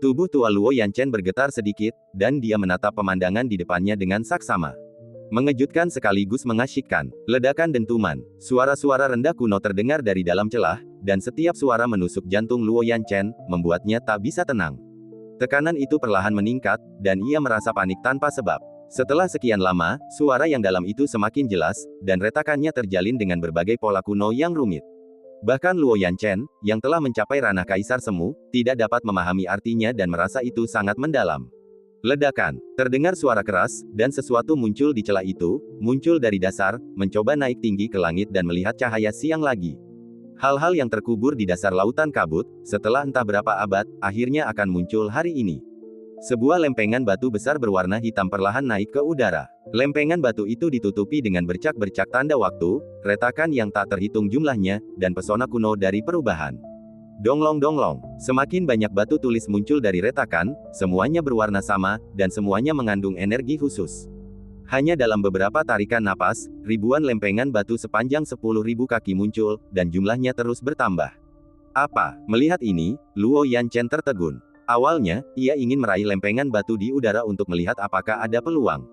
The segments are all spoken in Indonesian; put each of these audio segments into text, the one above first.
Tubuh tua Luo Yanchen bergetar sedikit, dan dia menatap pemandangan di depannya dengan saksama. Mengejutkan sekaligus mengasyikkan. Ledakan dentuman, suara-suara rendah kuno terdengar dari dalam celah, dan setiap suara menusuk jantung Luo Yanchen, membuatnya tak bisa tenang. Tekanan itu perlahan meningkat, dan ia merasa panik tanpa sebab. Setelah sekian lama, suara yang dalam itu semakin jelas, dan retakannya terjalin dengan berbagai pola kuno yang rumit. Bahkan Luo Yanchen, yang telah mencapai ranah Kaisar Semu, tidak dapat memahami artinya dan merasa itu sangat mendalam. Ledakan, terdengar suara keras, dan sesuatu muncul di celah itu, muncul dari dasar, mencoba naik tinggi ke langit dan melihat cahaya siang lagi. Hal-hal yang terkubur di dasar lautan kabut, setelah entah berapa abad, akhirnya akan muncul hari ini. Sebuah lempengan batu besar berwarna hitam perlahan naik ke udara. Lempengan batu itu ditutupi dengan bercak-bercak tanda waktu, retakan yang tak terhitung jumlahnya, dan pesona kuno dari perubahan. Donglong-donglong, semakin banyak batu tulis muncul dari retakan, semuanya berwarna sama, dan semuanya mengandung energi khusus. Hanya dalam beberapa tarikan napas, ribuan lempengan batu sepanjang 10.000 kaki muncul, dan jumlahnya terus bertambah. Apa? Melihat ini, Luo Yanchen tertegun. Awalnya, ia ingin meraih lempengan batu di udara untuk melihat apakah ada peluang.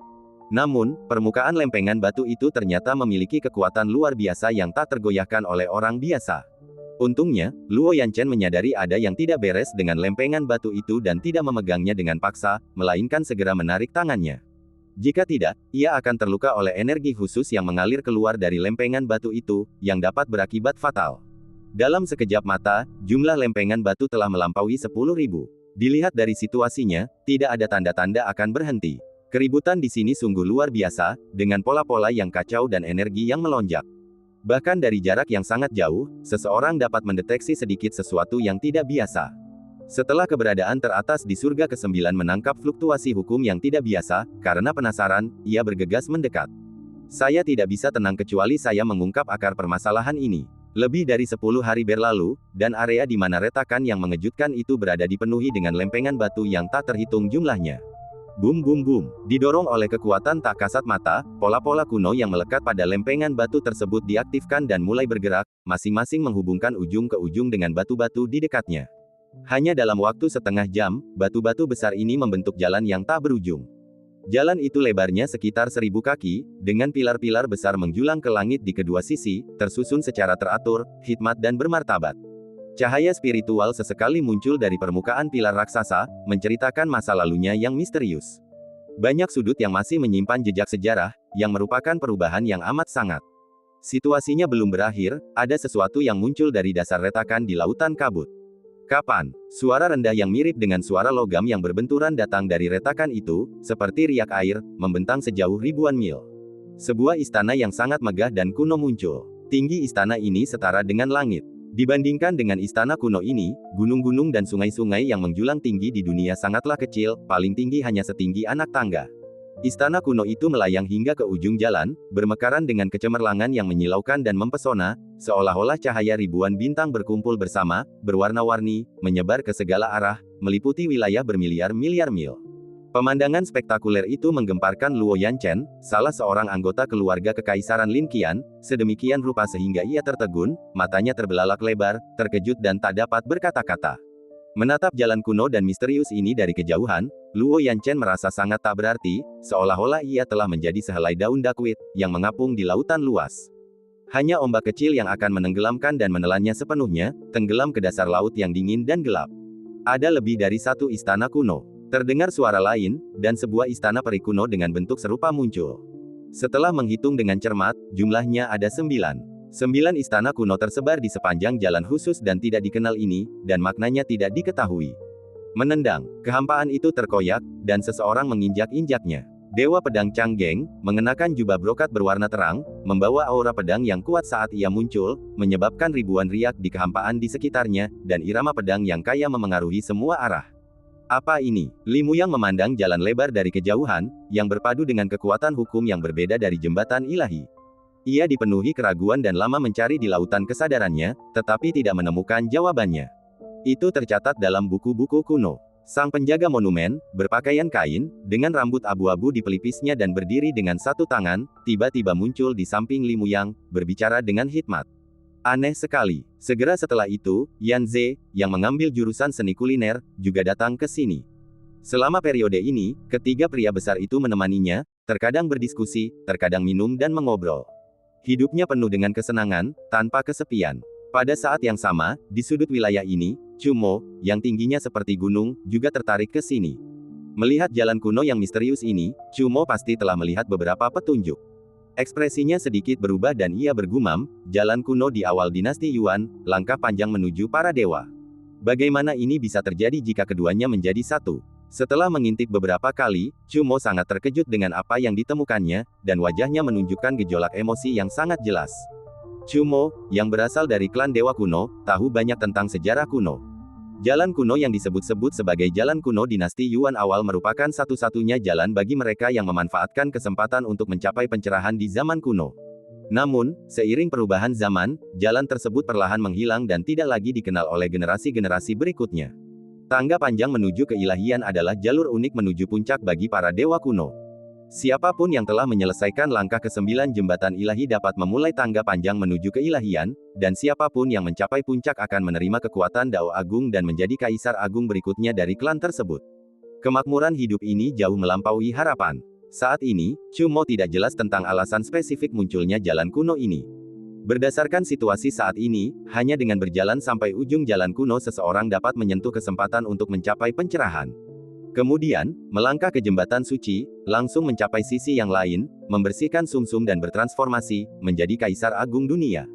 Namun, permukaan lempengan batu itu ternyata memiliki kekuatan luar biasa yang tak tergoyahkan oleh orang biasa. Untungnya, Luo Yanchen menyadari ada yang tidak beres dengan lempengan batu itu dan tidak memegangnya dengan paksa, melainkan segera menarik tangannya. Jika tidak, ia akan terluka oleh energi khusus yang mengalir keluar dari lempengan batu itu, yang dapat berakibat fatal. Dalam sekejap mata, jumlah lempengan batu telah melampaui 10.000. Dilihat dari situasinya, tidak ada tanda-tanda akan berhenti. Keributan di sini sungguh luar biasa, dengan pola-pola yang kacau dan energi yang melonjak. Bahkan dari jarak yang sangat jauh, seseorang dapat mendeteksi sedikit sesuatu yang tidak biasa. Setelah keberadaan teratas di surga ke-9 menangkap fluktuasi hukum yang tidak biasa, karena penasaran, ia bergegas mendekat. Saya tidak bisa tenang kecuali saya mengungkap akar permasalahan ini. Lebih dari 10 hari berlalu, dan area di mana retakan yang mengejutkan itu berada dipenuhi dengan lempengan batu yang tak terhitung jumlahnya. Bum bum bum, didorong oleh kekuatan tak kasat mata, pola-pola kuno yang melekat pada lempengan batu tersebut diaktifkan dan mulai bergerak, masing-masing menghubungkan ujung ke ujung dengan batu-batu di dekatnya. Hanya dalam waktu setengah jam, batu-batu besar ini membentuk jalan yang tak berujung. Jalan itu lebarnya sekitar 1.000 kaki, dengan pilar-pilar besar menjulang ke langit di kedua sisi, tersusun secara teratur, hikmat dan bermartabat. Cahaya spiritual sesekali muncul dari permukaan pilar raksasa, menceritakan masa lalunya yang misterius. Banyak sudut yang masih menyimpan jejak sejarah, yang merupakan perubahan yang amat sangat. Situasinya belum berakhir, ada sesuatu yang muncul dari dasar retakan di lautan kabut. Kapan? Suara rendah yang mirip dengan suara logam yang berbenturan datang dari retakan itu, seperti riak air, membentang sejauh ribuan mil. Sebuah istana yang sangat megah dan kuno muncul. Tinggi istana ini setara dengan langit. Dibandingkan dengan istana kuno ini, gunung-gunung dan sungai-sungai yang menjulang tinggi di dunia sangatlah kecil, paling tinggi hanya setinggi anak tangga. Istana kuno itu melayang hingga ke ujung jalan, bermekaran dengan kecemerlangan yang menyilaukan dan mempesona, seolah-olah cahaya ribuan bintang berkumpul bersama, berwarna-warni, menyebar ke segala arah, meliputi wilayah bermiliar-miliar mil. Pemandangan spektakuler itu menggemparkan Luo Yanchen, salah seorang anggota keluarga kekaisaran Lin Qian, sedemikian rupa sehingga ia tertegun, matanya terbelalak lebar, terkejut dan tak dapat berkata-kata. Menatap jalan kuno dan misterius ini dari kejauhan, Luo Yanchen merasa sangat tak berarti, seolah-olah ia telah menjadi sehelai daun dakwit, yang mengapung di lautan luas. Hanya ombak kecil yang akan menenggelamkan dan menelannya sepenuhnya, tenggelam ke dasar laut yang dingin dan gelap. Ada lebih dari satu istana kuno. Terdengar suara lain, dan sebuah istana peri kuno dengan bentuk serupa muncul. Setelah menghitung dengan cermat, jumlahnya ada 9. 9 istana kuno tersebar di sepanjang jalan khusus dan tidak dikenal ini, dan maknanya tidak diketahui. Menendang, kehampaan itu terkoyak, dan seseorang menginjak-injaknya. Dewa Pedang Changgeng, mengenakan jubah brokat berwarna terang, membawa aura pedang yang kuat saat ia muncul, menyebabkan ribuan riak di kehampaan di sekitarnya, dan irama pedang yang kaya memengaruhi semua arah. Apa ini? Li Muyang memandang jalan lebar dari kejauhan, yang berpadu dengan kekuatan hukum yang berbeda dari jembatan ilahi. Ia dipenuhi keraguan dan lama mencari di lautan kesadarannya, tetapi tidak menemukan jawabannya. Itu tercatat dalam buku-buku kuno. Sang penjaga monumen, berpakaian kain, dengan rambut abu-abu di pelipisnya dan berdiri dengan satu tangan, tiba-tiba muncul di samping Li Muyang, berbicara dengan hikmat. Aneh sekali. Segera setelah itu, Yan Ze, yang mengambil jurusan seni kuliner, juga datang ke sini. Selama periode ini, ketiga pria besar itu menemaninya, terkadang berdiskusi, terkadang minum dan mengobrol. Hidupnya penuh dengan kesenangan, tanpa kesepian. Pada saat yang sama, di sudut wilayah ini, Chumo, yang tingginya seperti gunung, juga tertarik ke sini. Melihat jalan kuno yang misterius ini, Chumo pasti telah melihat beberapa petunjuk. Ekspresinya sedikit berubah dan ia bergumam, jalan kuno di awal dinasti Yuan, langkah panjang menuju para dewa. Bagaimana ini bisa terjadi jika keduanya menjadi satu? Setelah mengintip beberapa kali, Chumo sangat terkejut dengan apa yang ditemukannya, dan wajahnya menunjukkan gejolak emosi yang sangat jelas. Chumo, yang berasal dari klan dewa kuno, tahu banyak tentang sejarah kuno. Jalan kuno yang disebut-sebut sebagai jalan kuno dinasti Yuan awal merupakan satu-satunya jalan bagi mereka yang memanfaatkan kesempatan untuk mencapai pencerahan di zaman kuno. Namun, seiring perubahan zaman, jalan tersebut perlahan menghilang dan tidak lagi dikenal oleh generasi-generasi berikutnya. Tangga panjang menuju keilahian adalah jalur unik menuju puncak bagi para dewa kuno. Siapapun yang telah menyelesaikan langkah ke-9 jembatan ilahi dapat memulai tangga panjang menuju keilahian, dan siapapun yang mencapai puncak akan menerima kekuatan Dao Agung dan menjadi kaisar agung berikutnya dari klan tersebut. Kemakmuran hidup ini jauh melampaui harapan. Saat ini, Chumo tidak jelas tentang alasan spesifik munculnya jalan kuno ini. Berdasarkan situasi saat ini, hanya dengan berjalan sampai ujung jalan kuno seseorang dapat menyentuh kesempatan untuk mencapai pencerahan. Kemudian, melangkah ke jembatan suci, langsung mencapai sisi yang lain, membersihkan sumsum dan bertransformasi, menjadi kaisar agung dunia.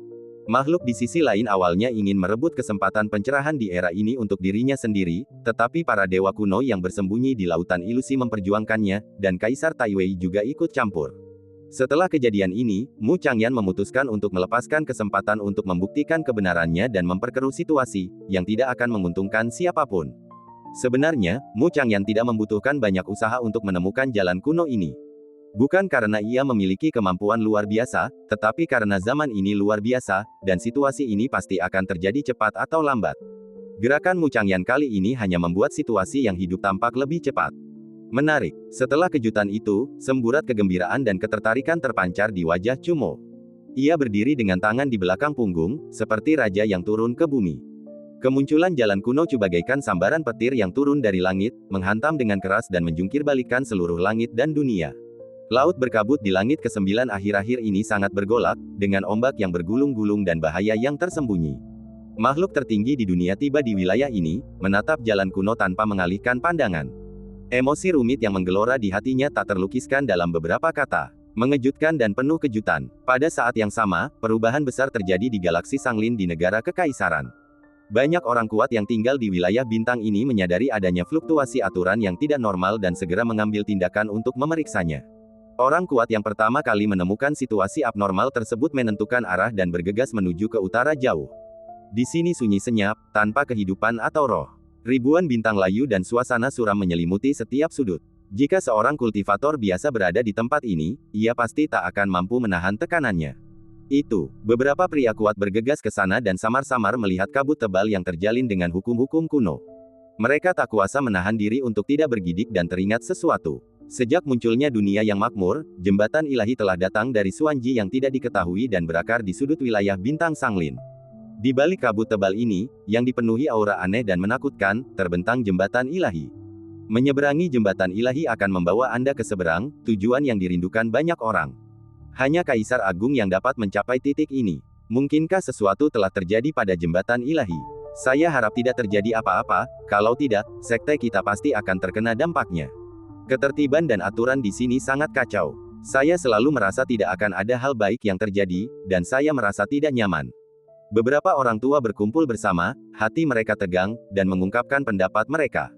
Makhluk di sisi lain awalnya ingin merebut kesempatan pencerahan di era ini untuk dirinya sendiri, tetapi para dewa kuno yang bersembunyi di lautan ilusi memperjuangkannya, dan Kaisar Taiwei juga ikut campur. Setelah kejadian ini, Mu Changyan memutuskan untuk melepaskan kesempatan untuk membuktikan kebenarannya dan memperkeruh situasi, yang tidak akan menguntungkan siapapun. Sebenarnya, Mu Changyan tidak membutuhkan banyak usaha untuk menemukan jalan kuno ini. Bukan karena ia memiliki kemampuan luar biasa, tetapi karena zaman ini luar biasa, dan situasi ini pasti akan terjadi cepat atau lambat. Gerakan Mu Changyan kali ini hanya membuat situasi yang hidup tampak lebih cepat. Menarik. Setelah kejutan itu, semburat kegembiraan dan ketertarikan terpancar di wajah Chumo. Ia berdiri dengan tangan di belakang punggung, seperti raja yang turun ke bumi. Kemunculan jalan kuno bagaikan sambaran petir yang turun dari langit, menghantam dengan keras dan menjungkir balikan seluruh langit dan dunia. Laut berkabut di langit ke-9 akhir-akhir ini sangat bergolak, dengan ombak yang bergulung-gulung dan bahaya yang tersembunyi. Makhluk tertinggi di dunia tiba di wilayah ini, menatap jalan kuno tanpa mengalihkan pandangan. Emosi rumit yang menggelora di hatinya tak terlukiskan dalam beberapa kata. Mengejutkan dan penuh kejutan. Pada saat yang sama, perubahan besar terjadi di galaksi Sanglin di negara kekaisaran. Banyak orang kuat yang tinggal di wilayah bintang ini menyadari adanya fluktuasi aturan yang tidak normal dan segera mengambil tindakan untuk memeriksanya. Orang kuat yang pertama kali menemukan situasi abnormal tersebut menentukan arah dan bergegas menuju ke utara jauh. Di sini sunyi senyap, tanpa kehidupan atau roh. Ribuan bintang layu dan suasana suram menyelimuti setiap sudut. Jika seorang kultivator biasa berada di tempat ini, ia pasti tak akan mampu menahan tekanannya. Beberapa pria kuat bergegas ke sana dan samar-samar melihat kabut tebal yang terjalin dengan hukum-hukum kuno. Mereka tak kuasa menahan diri untuk tidak bergidik dan teringat sesuatu. Sejak munculnya dunia yang makmur, jembatan ilahi telah datang dari Suanji yang tidak diketahui dan berakar di sudut wilayah bintang Sanglin. Di balik kabut tebal ini, yang dipenuhi aura aneh dan menakutkan, terbentang jembatan ilahi. Menyeberangi jembatan ilahi akan membawa Anda ke seberang, tujuan yang dirindukan banyak orang. Hanya Kaisar Agung yang dapat mencapai titik ini. Mungkinkah sesuatu telah terjadi pada jembatan ilahi? Saya harap tidak terjadi apa-apa, kalau tidak, sekte kita pasti akan terkena dampaknya. Ketertiban dan aturan di sini sangat kacau. Saya selalu merasa tidak akan ada hal baik yang terjadi, dan saya merasa tidak nyaman. Beberapa orang tua berkumpul bersama, hati mereka tegang, dan mengungkapkan pendapat mereka.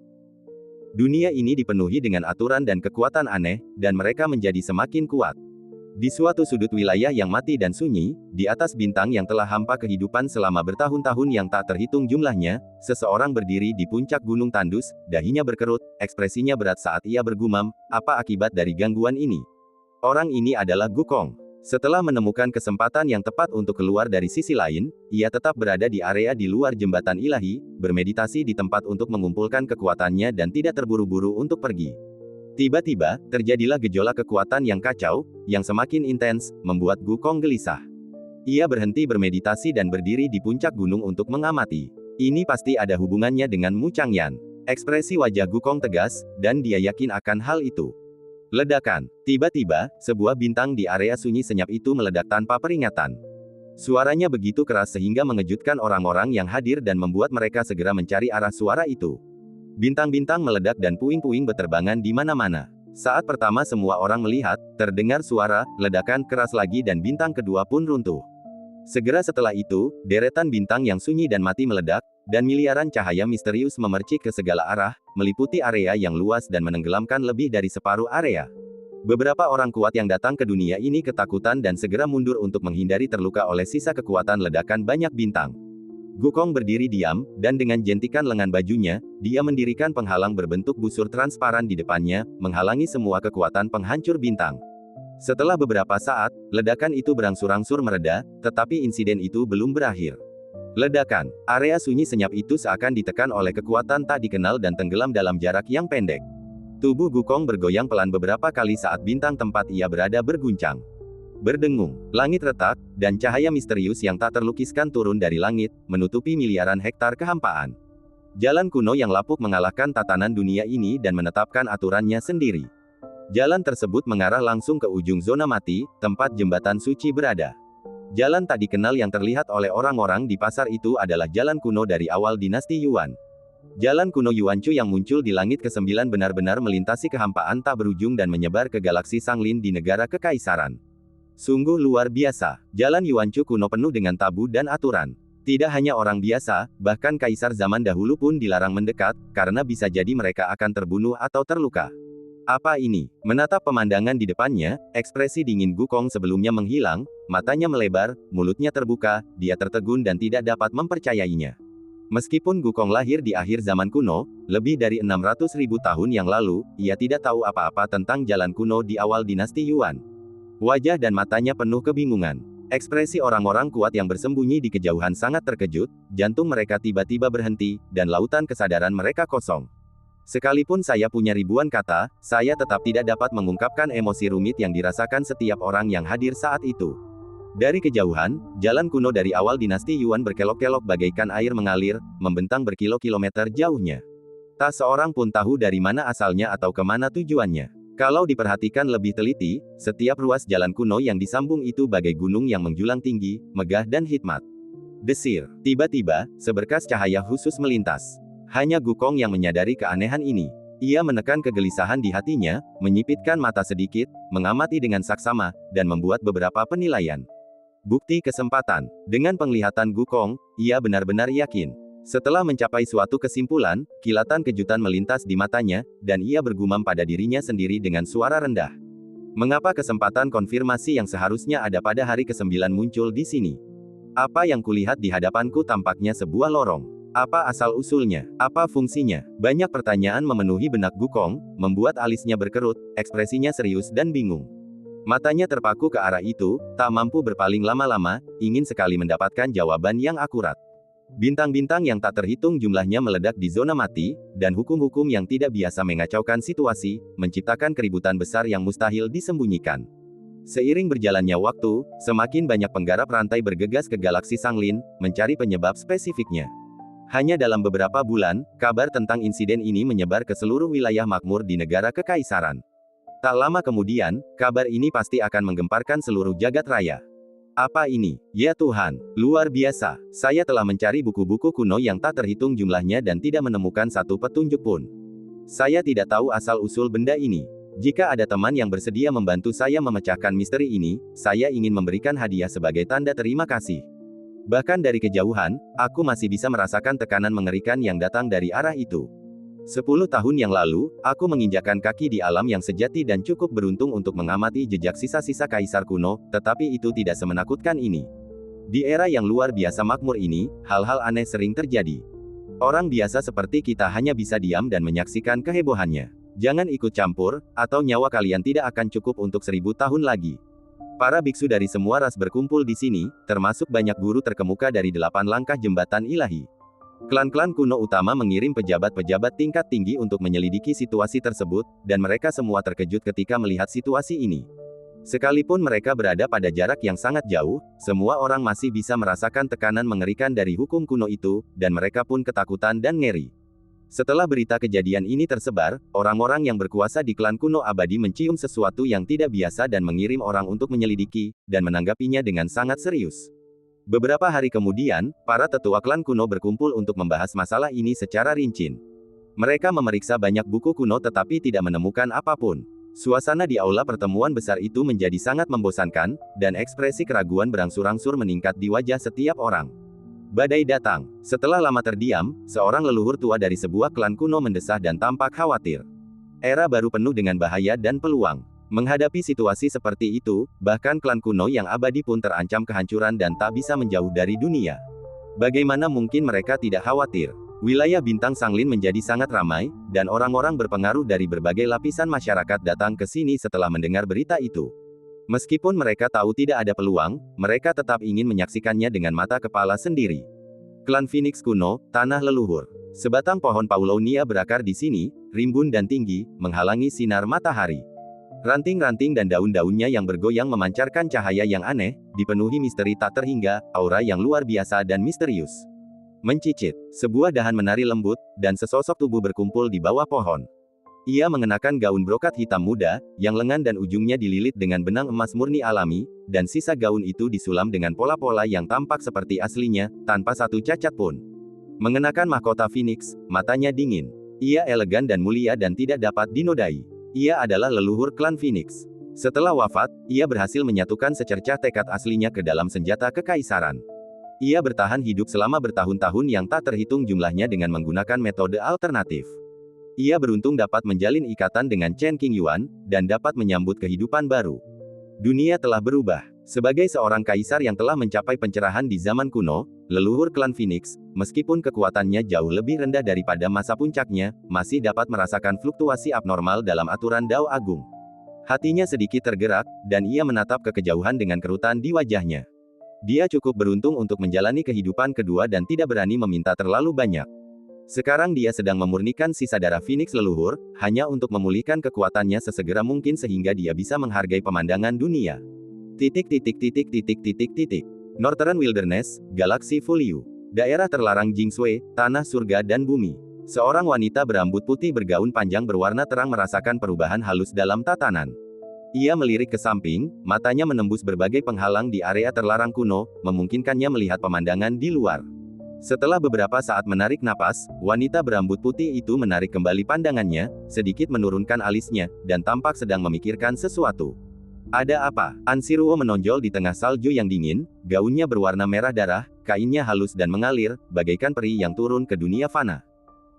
Dunia ini dipenuhi dengan aturan dan kekuatan aneh, dan mereka menjadi semakin kuat. Di suatu sudut wilayah yang mati dan sunyi, di atas bintang yang telah hampa kehidupan selama bertahun-tahun yang tak terhitung jumlahnya, seseorang berdiri di puncak gunung tandus, dahinya berkerut, ekspresinya berat saat ia bergumam, apa akibat dari gangguan ini? Orang ini adalah Gukong. Setelah menemukan kesempatan yang tepat untuk keluar dari sisi lain, ia tetap berada di area di luar jembatan ilahi, bermeditasi di tempat untuk mengumpulkan kekuatannya dan tidak terburu-buru untuk pergi. Tiba-tiba, terjadilah gejolak kekuatan yang kacau, yang semakin intens, membuat Gukong gelisah. Ia berhenti bermeditasi dan berdiri di puncak gunung untuk mengamati. Ini pasti ada hubungannya dengan Mu Changyan. Ekspresi wajah Gukong tegas, dan dia yakin akan hal itu. Ledakan. Tiba-tiba, sebuah bintang di area sunyi senyap itu meledak tanpa peringatan. Suaranya begitu keras sehingga mengejutkan orang-orang yang hadir dan membuat mereka segera mencari arah suara itu. Bintang-bintang meledak dan puing-puing beterbangan di mana-mana. Saat pertama semua orang melihat, terdengar suara, ledakan keras lagi dan bintang kedua pun runtuh. Segera setelah itu, deretan bintang yang sunyi dan mati meledak, dan miliaran cahaya misterius memercik ke segala arah, meliputi area yang luas dan menenggelamkan lebih dari separuh area. Beberapa orang kuat yang datang ke dunia ini ketakutan dan segera mundur untuk menghindari terluka oleh sisa kekuatan ledakan banyak bintang. Gukong berdiri diam, dan dengan jentikan lengan bajunya, dia mendirikan penghalang berbentuk busur transparan di depannya, menghalangi semua kekuatan penghancur bintang. Setelah beberapa saat, ledakan itu berangsur-angsur mereda, tetapi insiden itu belum berakhir. Ledakan, area sunyi senyap itu seakan ditekan oleh kekuatan tak dikenal dan tenggelam dalam jarak yang pendek. Tubuh Gukong bergoyang pelan beberapa kali saat bintang tempat ia berada berguncang. Berdengung, langit retak, dan cahaya misterius yang tak terlukiskan turun dari langit, menutupi miliaran hektar kehampaan. Jalan kuno yang lapuk mengalahkan tatanan dunia ini dan menetapkan aturannya sendiri. Jalan tersebut mengarah langsung ke ujung zona mati, tempat jembatan suci berada. Jalan tak dikenal yang terlihat oleh orang-orang di pasar itu adalah jalan kuno dari awal dinasti Yuan. Jalan kuno Yuanchu yang muncul di langit ke-9 benar-benar melintasi kehampaan tak berujung dan menyebar ke galaksi Sanglin di negara kekaisaran. Sungguh luar biasa, jalan Yuanchu kuno penuh dengan tabu dan aturan. Tidak hanya orang biasa, bahkan kaisar zaman dahulu pun dilarang mendekat, karena bisa jadi mereka akan terbunuh atau terluka. Apa ini? Menatap pemandangan di depannya, ekspresi dingin Gukong sebelumnya menghilang, matanya melebar, mulutnya terbuka, dia tertegun dan tidak dapat mempercayainya. Meskipun Gukong lahir di akhir zaman kuno, lebih dari 600.000 tahun yang lalu, ia tidak tahu apa-apa tentang jalan kuno di awal dinasti Yuan. Wajah dan matanya penuh kebingungan. Ekspresi orang-orang kuat yang bersembunyi di kejauhan sangat terkejut, jantung mereka tiba-tiba berhenti, dan lautan kesadaran mereka kosong. Sekalipun saya punya ribuan kata, saya tetap tidak dapat mengungkapkan emosi rumit yang dirasakan setiap orang yang hadir saat itu. Dari kejauhan, jalan kuno dari awal dinasti Yuan berkelok-kelok bagaikan air mengalir, membentang berkilo-kilometer jauhnya. Tak seorang pun tahu dari mana asalnya atau kemana tujuannya. Kalau diperhatikan lebih teliti, setiap ruas jalan kuno yang disambung itu bagai gunung yang menjulang tinggi, megah dan hikmat. Desir. Tiba-tiba, seberkas cahaya khusus melintas. Hanya Gukong yang menyadari keanehan ini. Ia menekan kegelisahan di hatinya, menyipitkan mata sedikit, mengamati dengan saksama, dan membuat beberapa penilaian. Bukti kesempatan. Dengan penglihatan Gukong, ia benar-benar yakin. Setelah mencapai suatu kesimpulan, kilatan kejutan melintas di matanya, dan ia bergumam pada dirinya sendiri dengan suara rendah. Mengapa kesempatan konfirmasi yang seharusnya ada pada hari ke-9 muncul di sini? Apa yang kulihat di hadapanku tampaknya sebuah lorong. Apa asal-usulnya? Apa fungsinya? Banyak pertanyaan memenuhi benak Gukong, membuat alisnya berkerut, ekspresinya serius dan bingung. Matanya terpaku ke arah itu, tak mampu berpaling lama-lama, ingin sekali mendapatkan jawaban yang akurat. Bintang-bintang yang tak terhitung jumlahnya meledak di zona mati, dan hukum-hukum yang tidak biasa mengacaukan situasi, menciptakan keributan besar yang mustahil disembunyikan. Seiring berjalannya waktu, semakin banyak penggarap rantai bergegas ke galaksi Sanglin, mencari penyebab spesifiknya. Hanya dalam beberapa bulan, kabar tentang insiden ini menyebar ke seluruh wilayah makmur di negara kekaisaran. Tak lama kemudian, kabar ini pasti akan menggemparkan seluruh jagat raya. Apa ini? Ya Tuhan, luar biasa. Saya telah mencari buku-buku kuno yang tak terhitung jumlahnya dan tidak menemukan satu petunjuk pun. Saya tidak tahu asal-usul benda ini. Jika ada teman yang bersedia membantu saya memecahkan misteri ini, saya ingin memberikan hadiah sebagai tanda terima kasih. Bahkan dari kejauhan, aku masih bisa merasakan tekanan mengerikan yang datang dari arah itu. 10 tahun yang lalu, aku menginjakkan kaki di alam yang sejati dan cukup beruntung untuk mengamati jejak sisa-sisa kaisar kuno, tetapi itu tidak semenakutkan ini. Di era yang luar biasa makmur ini, hal-hal aneh sering terjadi. Orang biasa seperti kita hanya bisa diam dan menyaksikan kehebohannya. Jangan ikut campur, atau nyawa kalian tidak akan cukup untuk 1000 tahun lagi. Para biksu dari semua ras berkumpul di sini, termasuk banyak guru terkemuka dari 8 langkah jembatan ilahi. Klan-klan kuno utama mengirim pejabat-pejabat tingkat tinggi untuk menyelidiki situasi tersebut, dan mereka semua terkejut ketika melihat situasi ini. Sekalipun mereka berada pada jarak yang sangat jauh, semua orang masih bisa merasakan tekanan mengerikan dari hukum kuno itu, dan mereka pun ketakutan dan ngeri. Setelah berita kejadian ini tersebar, orang-orang yang berkuasa di klan kuno abadi mencium sesuatu yang tidak biasa dan mengirim orang untuk menyelidiki, dan menanggapinya dengan sangat serius. Beberapa hari kemudian, para tetua klan kuno berkumpul untuk membahas masalah ini secara rinci. Mereka memeriksa banyak buku kuno tetapi tidak menemukan apapun. Suasana di aula pertemuan besar itu menjadi sangat membosankan, dan ekspresi keraguan berangsur-angsur meningkat di wajah setiap orang. Badai datang. Setelah lama terdiam, seorang leluhur tua dari sebuah klan kuno mendesah dan tampak khawatir. Era baru penuh dengan bahaya dan peluang. Menghadapi situasi seperti itu, bahkan klan kuno yang abadi pun terancam kehancuran dan tak bisa menjauh dari dunia. Bagaimana mungkin mereka tidak khawatir? Wilayah Bintang Sanglin menjadi sangat ramai, dan orang-orang berpengaruh dari berbagai lapisan masyarakat datang ke sini setelah mendengar berita itu. Meskipun mereka tahu tidak ada peluang, mereka tetap ingin menyaksikannya dengan mata kepala sendiri. Klan Phoenix kuno, tanah leluhur. Sebatang pohon Paulonia berakar di sini, rimbun dan tinggi, menghalangi sinar matahari. Ranting-ranting dan daun-daunnya yang bergoyang memancarkan cahaya yang aneh, dipenuhi misteri tak terhingga, aura yang luar biasa dan misterius. Mencicit, sebuah dahan menari lembut, dan sesosok tubuh berkumpul di bawah pohon. Ia mengenakan gaun brokat hitam muda, yang lengan dan ujungnya dililit dengan benang emas murni alami, dan sisa gaun itu disulam dengan pola-pola yang tampak seperti aslinya, tanpa satu cacat pun. Mengenakan mahkota Phoenix, matanya dingin. Ia elegan dan mulia dan tidak dapat dinodai. Ia adalah leluhur klan Phoenix. Setelah wafat, ia berhasil menyatukan secercah tekad aslinya ke dalam senjata kekaisaran. Ia bertahan hidup selama bertahun-tahun yang tak terhitung jumlahnya dengan menggunakan metode alternatif. Ia beruntung dapat menjalin ikatan dengan Chen Qingyuan, dan dapat menyambut kehidupan baru. Dunia telah berubah. Sebagai seorang kaisar yang telah mencapai pencerahan di zaman kuno, leluhur klan Phoenix, meskipun kekuatannya jauh lebih rendah daripada masa puncaknya, masih dapat merasakan fluktuasi abnormal dalam aturan Dao Agung. Hatinya sedikit tergerak, dan ia menatap ke kejauhan dengan kerutan di wajahnya. Dia cukup beruntung untuk menjalani kehidupan kedua dan tidak berani meminta terlalu banyak. Sekarang dia sedang memurnikan sisa darah Phoenix leluhur, hanya untuk memulihkan kekuatannya sesegera mungkin sehingga dia bisa menghargai pemandangan dunia. Northern Wilderness, Galaksi Fuliu. Daerah terlarang Jingshui, tanah surga dan bumi. Seorang wanita berambut putih bergaun panjang berwarna terang merasakan perubahan halus dalam tatanan. Ia melirik ke samping, matanya menembus berbagai penghalang di area terlarang kuno, memungkinkannya melihat pemandangan di luar. Setelah beberapa saat menarik napas, wanita berambut putih itu menarik kembali pandangannya, sedikit menurunkan alisnya, dan tampak sedang memikirkan sesuatu. Ada apa? Ansiruo menonjol di tengah salju yang dingin, gaunnya berwarna merah darah, kainnya halus dan mengalir, bagaikan peri yang turun ke dunia fana.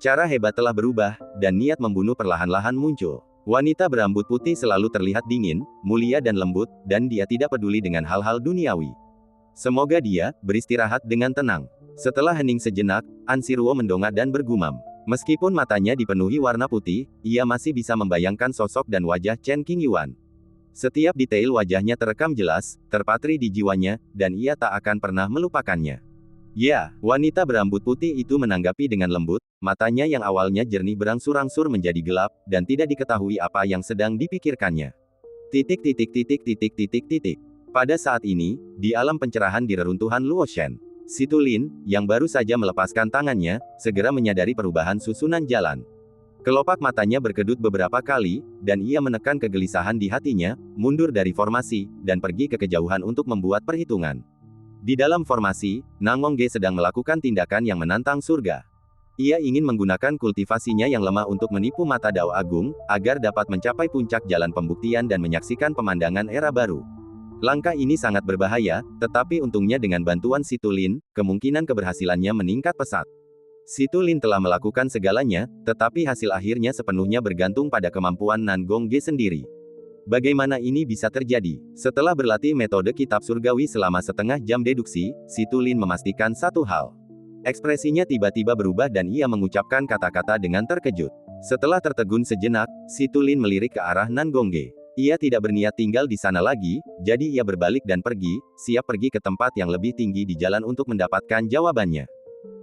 Cara hebat telah berubah, dan niat membunuh perlahan-lahan muncul. Wanita berambut putih selalu terlihat dingin, mulia dan lembut, dan dia tidak peduli dengan hal-hal duniawi. Semoga dia beristirahat dengan tenang. Setelah hening sejenak, Ansiruo mendongak dan bergumam. Meskipun matanya dipenuhi warna putih, ia masih bisa membayangkan sosok dan wajah Chen Qingyuan. Setiap detail wajahnya terekam jelas, terpatri di jiwanya, dan ia tak akan pernah melupakannya. Ya, wanita berambut putih itu menanggapi dengan lembut, matanya yang awalnya jernih berangsur-angsur menjadi gelap, dan tidak diketahui apa yang sedang dipikirkannya. Pada saat ini, di alam pencerahan di reruntuhan Luoshen, Situlin, yang baru saja melepaskan tangannya, segera menyadari perubahan susunan jalan. Kelopak matanya berkedut beberapa kali, dan ia menekan kegelisahan di hatinya, mundur dari formasi, dan pergi ke kejauhan untuk membuat perhitungan. Di dalam formasi, Nangongge sedang melakukan tindakan yang menantang surga. Ia ingin menggunakan kultivasinya yang lemah untuk menipu mata Dao Agung, agar dapat mencapai puncak jalan pembuktian dan menyaksikan pemandangan era baru. Langkah ini sangat berbahaya, tetapi untungnya dengan bantuan Situlin, kemungkinan keberhasilannya meningkat pesat. Situlin telah melakukan segalanya, tetapi hasil akhirnya sepenuhnya bergantung pada kemampuan Nangongge sendiri. Bagaimana ini bisa terjadi? Setelah berlatih metode kitab surgawi selama setengah jam deduksi, Situlin memastikan satu hal. Ekspresinya tiba-tiba berubah dan ia mengucapkan kata-kata dengan terkejut. Setelah tertegun sejenak, Situlin melirik ke arah Nangongge. Ia tidak berniat tinggal di sana lagi, jadi ia berbalik dan pergi, siap pergi ke tempat yang lebih tinggi di jalan untuk mendapatkan jawabannya.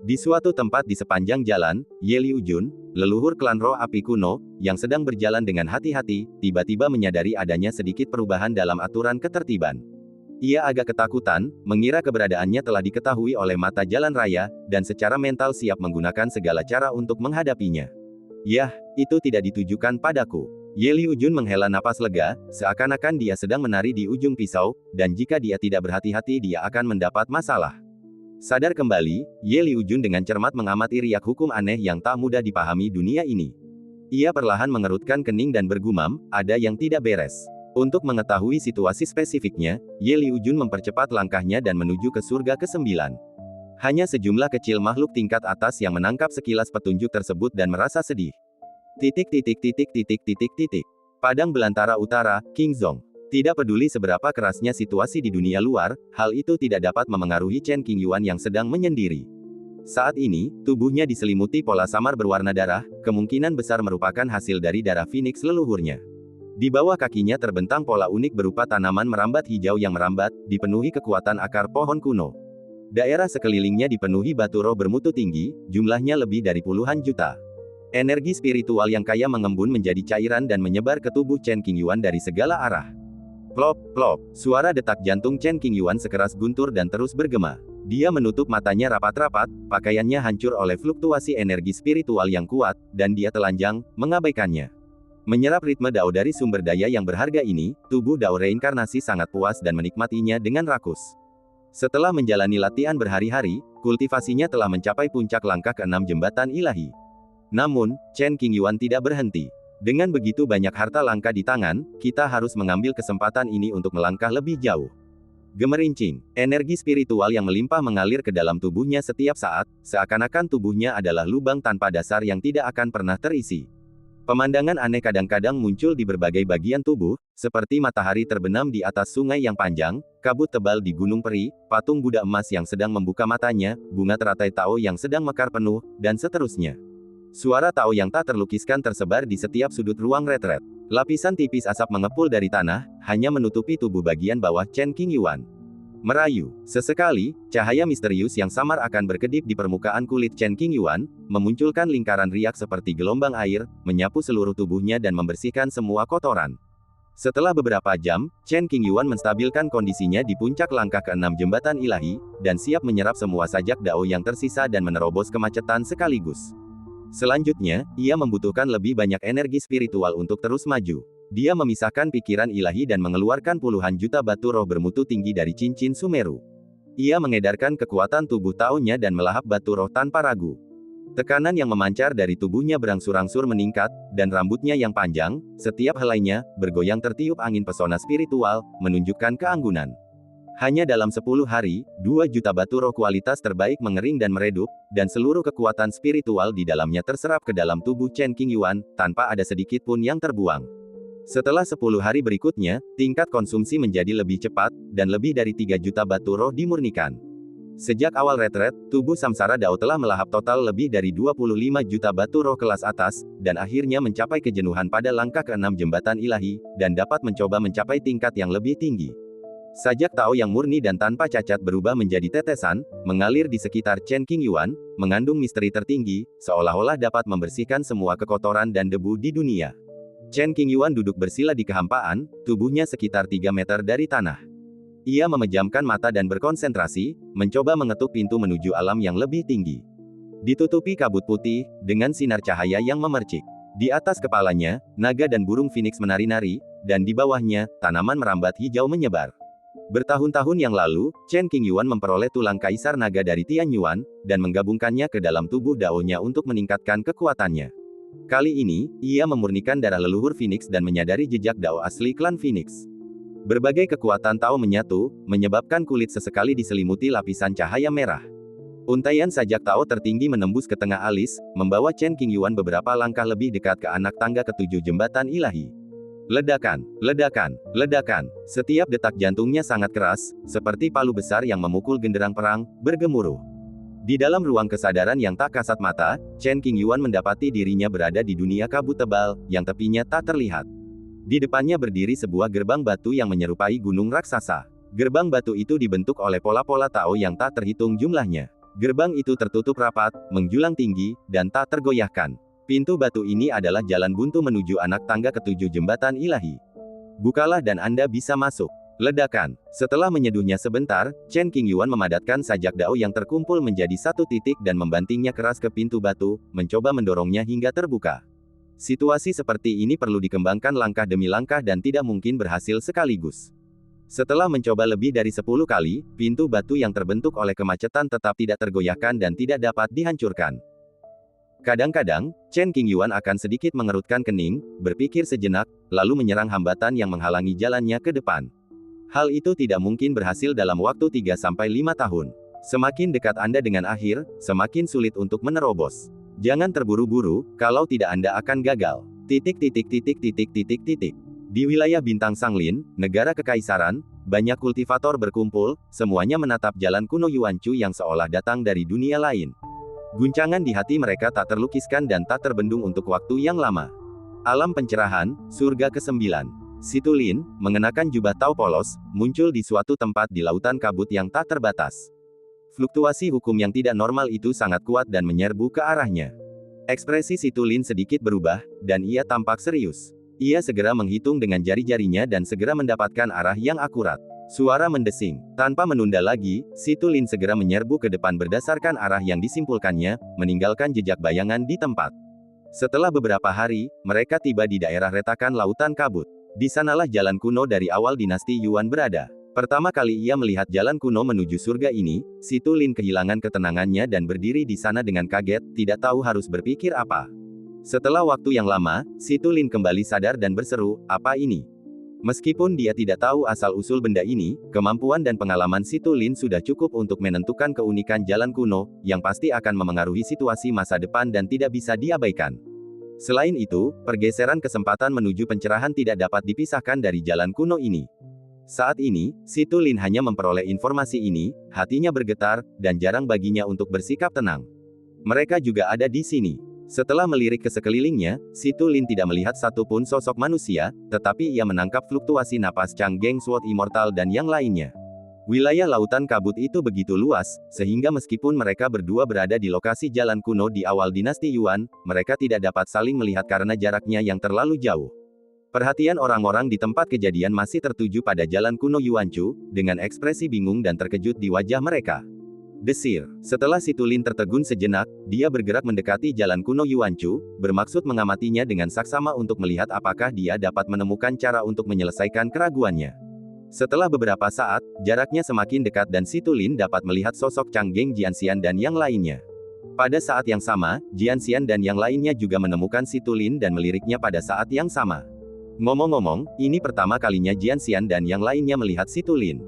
Di suatu tempat di sepanjang jalan, Ye Liujun, leluhur klan roh api kuno, yang sedang berjalan dengan hati-hati, tiba-tiba menyadari adanya sedikit perubahan dalam aturan ketertiban. Ia agak ketakutan, mengira keberadaannya telah diketahui oleh mata jalan raya, dan secara mental siap menggunakan segala cara untuk menghadapinya. Yah, itu tidak ditujukan padaku. Ye Liujun menghela napas lega, seakan-akan dia sedang menari di ujung pisau, dan jika dia tidak berhati-hati dia akan mendapat masalah. Sadar kembali, Ye Liujun dengan cermat mengamati riak hukum aneh yang tak mudah dipahami dunia ini. Ia perlahan mengerutkan kening dan bergumam, ada yang tidak beres. Untuk mengetahui situasi spesifiknya, Ye Liujun mempercepat langkahnya dan menuju ke surga ke-9. Hanya sejumlah kecil makhluk tingkat atas yang menangkap sekilas petunjuk tersebut dan merasa sedih. Padang belantara utara, King Zong. Tidak peduli seberapa kerasnya situasi di dunia luar, hal itu tidak dapat memengaruhi Chen Qingyuan yang sedang menyendiri. Saat ini, tubuhnya diselimuti pola samar berwarna darah, kemungkinan besar merupakan hasil dari darah Phoenix leluhurnya. Di bawah kakinya terbentang pola unik berupa tanaman merambat hijau yang merambat, dipenuhi kekuatan akar pohon kuno. Daerah sekelilingnya dipenuhi batu roh bermutu tinggi, jumlahnya lebih dari puluhan juta. Energi spiritual yang kaya mengembun menjadi cairan dan menyebar ke tubuh Chen Qingyuan dari segala arah. Plop, plop, suara detak jantung Chen Qingyuan sekeras guntur dan terus bergema. Dia menutup matanya rapat-rapat, pakaiannya hancur oleh fluktuasi energi spiritual yang kuat, dan dia telanjang, mengabaikannya. Menyerap ritme Dao dari sumber daya yang berharga ini, tubuh Dao reinkarnasi sangat puas dan menikmatinya dengan rakus. Setelah menjalani latihan berhari-hari, kultivasinya telah mencapai puncak langkah ke-6 jembatan ilahi. Namun, Chen Qingyuan tidak berhenti. Dengan begitu banyak harta langka di tangan, kita harus mengambil kesempatan ini untuk melangkah lebih jauh. Gemerincing, energi spiritual yang melimpah mengalir ke dalam tubuhnya setiap saat, seakan-akan tubuhnya adalah lubang tanpa dasar yang tidak akan pernah terisi. Pemandangan aneh kadang-kadang muncul di berbagai bagian tubuh, seperti matahari terbenam di atas sungai yang panjang, kabut tebal di Gunung Peri, patung Buddha emas yang sedang membuka matanya, bunga teratai Tao yang sedang mekar penuh, dan seterusnya. Suara Tao yang tak terlukiskan tersebar di setiap sudut ruang retret. Lapisan tipis asap mengepul dari tanah, hanya menutupi tubuh bagian bawah Chen Qingyuan. Merayu. Sesekali, cahaya misterius yang samar akan berkedip di permukaan kulit Chen Qingyuan, memunculkan lingkaran riak seperti gelombang air, menyapu seluruh tubuhnya dan membersihkan semua kotoran. Setelah beberapa jam, Chen Qingyuan menstabilkan kondisinya di puncak langkah ke-6 jembatan ilahi, dan siap menyerap semua sajak Dao yang tersisa dan menerobos kemacetan sekaligus. Selanjutnya, ia membutuhkan lebih banyak energi spiritual untuk terus maju. Dia memisahkan pikiran ilahi dan mengeluarkan puluhan juta batu roh bermutu tinggi dari cincin Sumeru. Ia mengedarkan kekuatan tubuh Tao-nya dan melahap batu roh tanpa ragu. Tekanan yang memancar dari tubuhnya berangsur-angsur meningkat, dan rambutnya yang panjang, setiap helainya, bergoyang tertiup angin pesona spiritual, menunjukkan keanggunan. Hanya dalam 10 hari, 2 juta batu roh kualitas terbaik mengering dan meredup, dan seluruh kekuatan spiritual di dalamnya terserap ke dalam tubuh Chen Qingyuan, tanpa ada sedikit pun yang terbuang. Setelah 10 hari berikutnya, tingkat konsumsi menjadi lebih cepat, dan lebih dari 3 juta batu roh dimurnikan. Sejak awal retret, tubuh Samsara Dao telah melahap total lebih dari 25 juta batu roh kelas atas, dan akhirnya mencapai kejenuhan pada langkah ke-6 jembatan ilahi, dan dapat mencoba mencapai tingkat yang lebih tinggi. Sajak Tao yang murni dan tanpa cacat berubah menjadi tetesan, mengalir di sekitar Chen Qingyuan, mengandung misteri tertinggi, seolah-olah dapat membersihkan semua kekotoran dan debu di dunia. Chen Qingyuan duduk bersila di kehampaan, tubuhnya sekitar 3 meter dari tanah. Ia memejamkan mata dan berkonsentrasi, mencoba mengetuk pintu menuju alam yang lebih tinggi. Ditutupi kabut putih, dengan sinar cahaya yang memercik. Di atas kepalanya, naga dan burung phoenix menari-nari, dan di bawahnya, tanaman merambat hijau menyebar. Bertahun-tahun yang lalu, Chen Qingyuan memperoleh tulang kaisar naga dari Tianyuan, dan menggabungkannya ke dalam tubuh Dao-nya untuk meningkatkan kekuatannya. Kali ini, ia memurnikan darah leluhur Phoenix dan menyadari jejak Dao asli klan Phoenix. Berbagai kekuatan Tao menyatu, menyebabkan kulit sesekali diselimuti lapisan cahaya merah. Untaian sajak Tao tertinggi menembus ke tengah alis, membawa Chen Qingyuan beberapa langkah lebih dekat ke anak tangga ke-7 jembatan ilahi. Ledakan, ledakan, ledakan. Setiap detak jantungnya sangat keras, seperti palu besar yang memukul genderang perang, bergemuruh. Di dalam ruang kesadaran yang tak kasat mata, Chen Qingyuan mendapati dirinya berada di dunia kabut tebal, yang tepinya tak terlihat. Di depannya berdiri sebuah gerbang batu yang menyerupai gunung raksasa. Gerbang batu itu dibentuk oleh pola-pola Tao yang tak terhitung jumlahnya. Gerbang itu tertutup rapat, menjulang tinggi, dan tak tergoyahkan. Pintu batu ini adalah jalan buntu menuju anak tangga ketujuh jembatan ilahi. Bukalah dan Anda bisa masuk. Ledakan. Setelah menyeduhnya sebentar, Chen Qingyuan memadatkan sajak dao yang terkumpul menjadi satu titik dan membantingnya keras ke pintu batu, mencoba mendorongnya hingga terbuka. Situasi seperti ini perlu dikembangkan langkah demi langkah dan tidak mungkin berhasil sekaligus. Setelah mencoba lebih dari 10 kali, pintu batu yang terbentuk oleh kemacetan tetap tidak tergoyahkan dan tidak dapat dihancurkan. Kadang-kadang, Chen Qingyuan akan sedikit mengerutkan kening, berpikir sejenak, lalu menyerang hambatan yang menghalangi jalannya ke depan. Hal itu tidak mungkin berhasil dalam waktu 3-5 tahun. Semakin dekat Anda dengan akhir, semakin sulit untuk menerobos. Jangan terburu-buru, kalau tidak Anda akan gagal. Di wilayah Bintang Sanglin, negara kekaisaran, banyak kultivator berkumpul, semuanya menatap jalan kuno Yuanchu yang seolah datang dari dunia lain. Guncangan di hati mereka tak terlukiskan dan tak terbendung untuk waktu yang lama. Alam pencerahan, surga ke-9. Situ Lin, mengenakan jubah tau polos, muncul di suatu tempat di lautan kabut yang tak terbatas. Fluktuasi hukum yang tidak normal itu sangat kuat dan menyerbu ke arahnya. Ekspresi Situ Lin sedikit berubah, dan ia tampak serius. Ia segera menghitung dengan jari-jarinya dan segera mendapatkan arah yang akurat. Suara mendesing. Tanpa menunda lagi, Situ Lin segera menyerbu ke depan berdasarkan arah yang disimpulkannya, meninggalkan jejak bayangan di tempat. Setelah beberapa hari, mereka tiba di daerah retakan lautan kabut. Di sanalah jalan kuno dari awal dinasti Yuan berada. Pertama kali ia melihat jalan kuno menuju surga ini, Situ Lin kehilangan ketenangannya dan berdiri di sana dengan kaget, tidak tahu harus berpikir apa. Setelah waktu yang lama, Situ Lin kembali sadar dan berseru, "Apa ini?" Meskipun dia tidak tahu asal-usul benda ini, kemampuan dan pengalaman Situ Lin sudah cukup untuk menentukan keunikan jalan kuno, yang pasti akan memengaruhi situasi masa depan dan tidak bisa diabaikan. Selain itu, pergeseran kesempatan menuju pencerahan tidak dapat dipisahkan dari jalan kuno ini. Saat ini, Situ Lin hanya memperoleh informasi ini, hatinya bergetar, dan jarang baginya untuk bersikap tenang. Mereka juga ada di sini. Setelah melirik ke sekelilingnya, Situ Lin tidak melihat satupun sosok manusia, tetapi ia menangkap fluktuasi napas Chang Geng Sword Immortal dan yang lainnya. Wilayah lautan kabut itu begitu luas, sehingga meskipun mereka berdua berada di lokasi jalan kuno di awal dinasti Yuan, mereka tidak dapat saling melihat karena jaraknya yang terlalu jauh. Perhatian orang-orang di tempat kejadian masih tertuju pada jalan kuno Yuanchu, dengan ekspresi bingung dan terkejut di wajah mereka. Desir. Setelah Situ Lin tertegun sejenak, dia bergerak mendekati jalan kuno Yuanchu, bermaksud mengamatinya dengan saksama untuk melihat apakah dia dapat menemukan cara untuk menyelesaikan keraguannya. Setelah beberapa saat, jaraknya semakin dekat dan Situ Lin dapat melihat sosok Chang Geng Jianxian dan yang lainnya. Pada saat yang sama, Jianxian dan yang lainnya juga menemukan Situ Lin dan meliriknya pada saat yang sama. Ngomong-ngomong, ini pertama kalinya Jianxian dan yang lainnya melihat Situ Lin.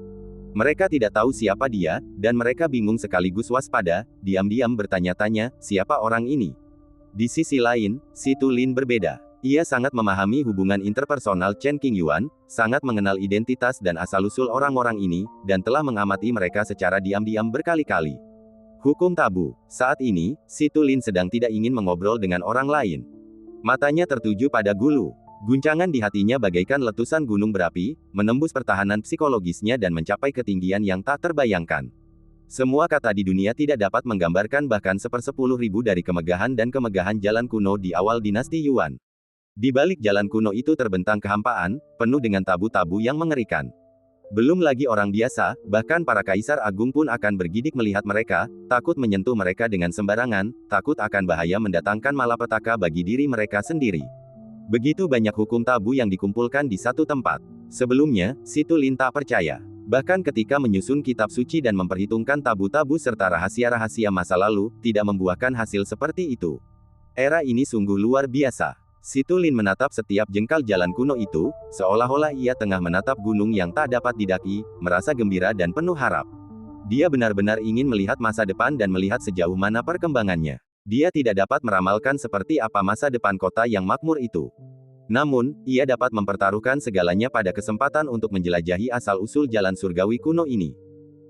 Mereka tidak tahu siapa dia, dan mereka bingung sekaligus waspada, diam-diam bertanya-tanya, siapa orang ini? Di sisi lain, Situ Lin berbeda. Ia sangat memahami hubungan interpersonal Chen Qingyuan, sangat mengenal identitas dan asal-usul orang-orang ini, dan telah mengamati mereka secara diam-diam berkali-kali. Hukum tabu. Saat ini, Situ Lin sedang tidak ingin mengobrol dengan orang lain. Matanya tertuju pada Gulu. Guncangan di hatinya bagaikan letusan gunung berapi, menembus pertahanan psikologisnya dan mencapai ketinggian yang tak terbayangkan. Semua kata di dunia tidak dapat menggambarkan bahkan 1/10.000 dari kemegahan dan kemegahan jalan kuno di awal dinasti Yuan. Di balik jalan kuno itu terbentang kehampaan, penuh dengan tabu-tabu yang mengerikan. Belum lagi orang biasa, bahkan para kaisar agung pun akan bergidik melihat mereka, takut menyentuh mereka dengan sembarangan, takut akan bahaya mendatangkan malapetaka bagi diri mereka sendiri. Begitu banyak hukum tabu yang dikumpulkan di satu tempat. Sebelumnya, Situ Lin tak percaya. Bahkan ketika menyusun kitab suci dan memperhitungkan tabu-tabu serta rahasia-rahasia masa lalu, tidak membuahkan hasil seperti itu. Era ini sungguh luar biasa. Situ Lin menatap setiap jengkal jalan kuno itu, seolah-olah ia tengah menatap gunung yang tak dapat didaki, merasa gembira dan penuh harap. Dia benar-benar ingin melihat masa depan dan melihat sejauh mana perkembangannya. Dia tidak dapat meramalkan seperti apa masa depan kota yang makmur itu. Namun, ia dapat mempertaruhkan segalanya pada kesempatan untuk menjelajahi asal-usul jalan surgawi kuno ini.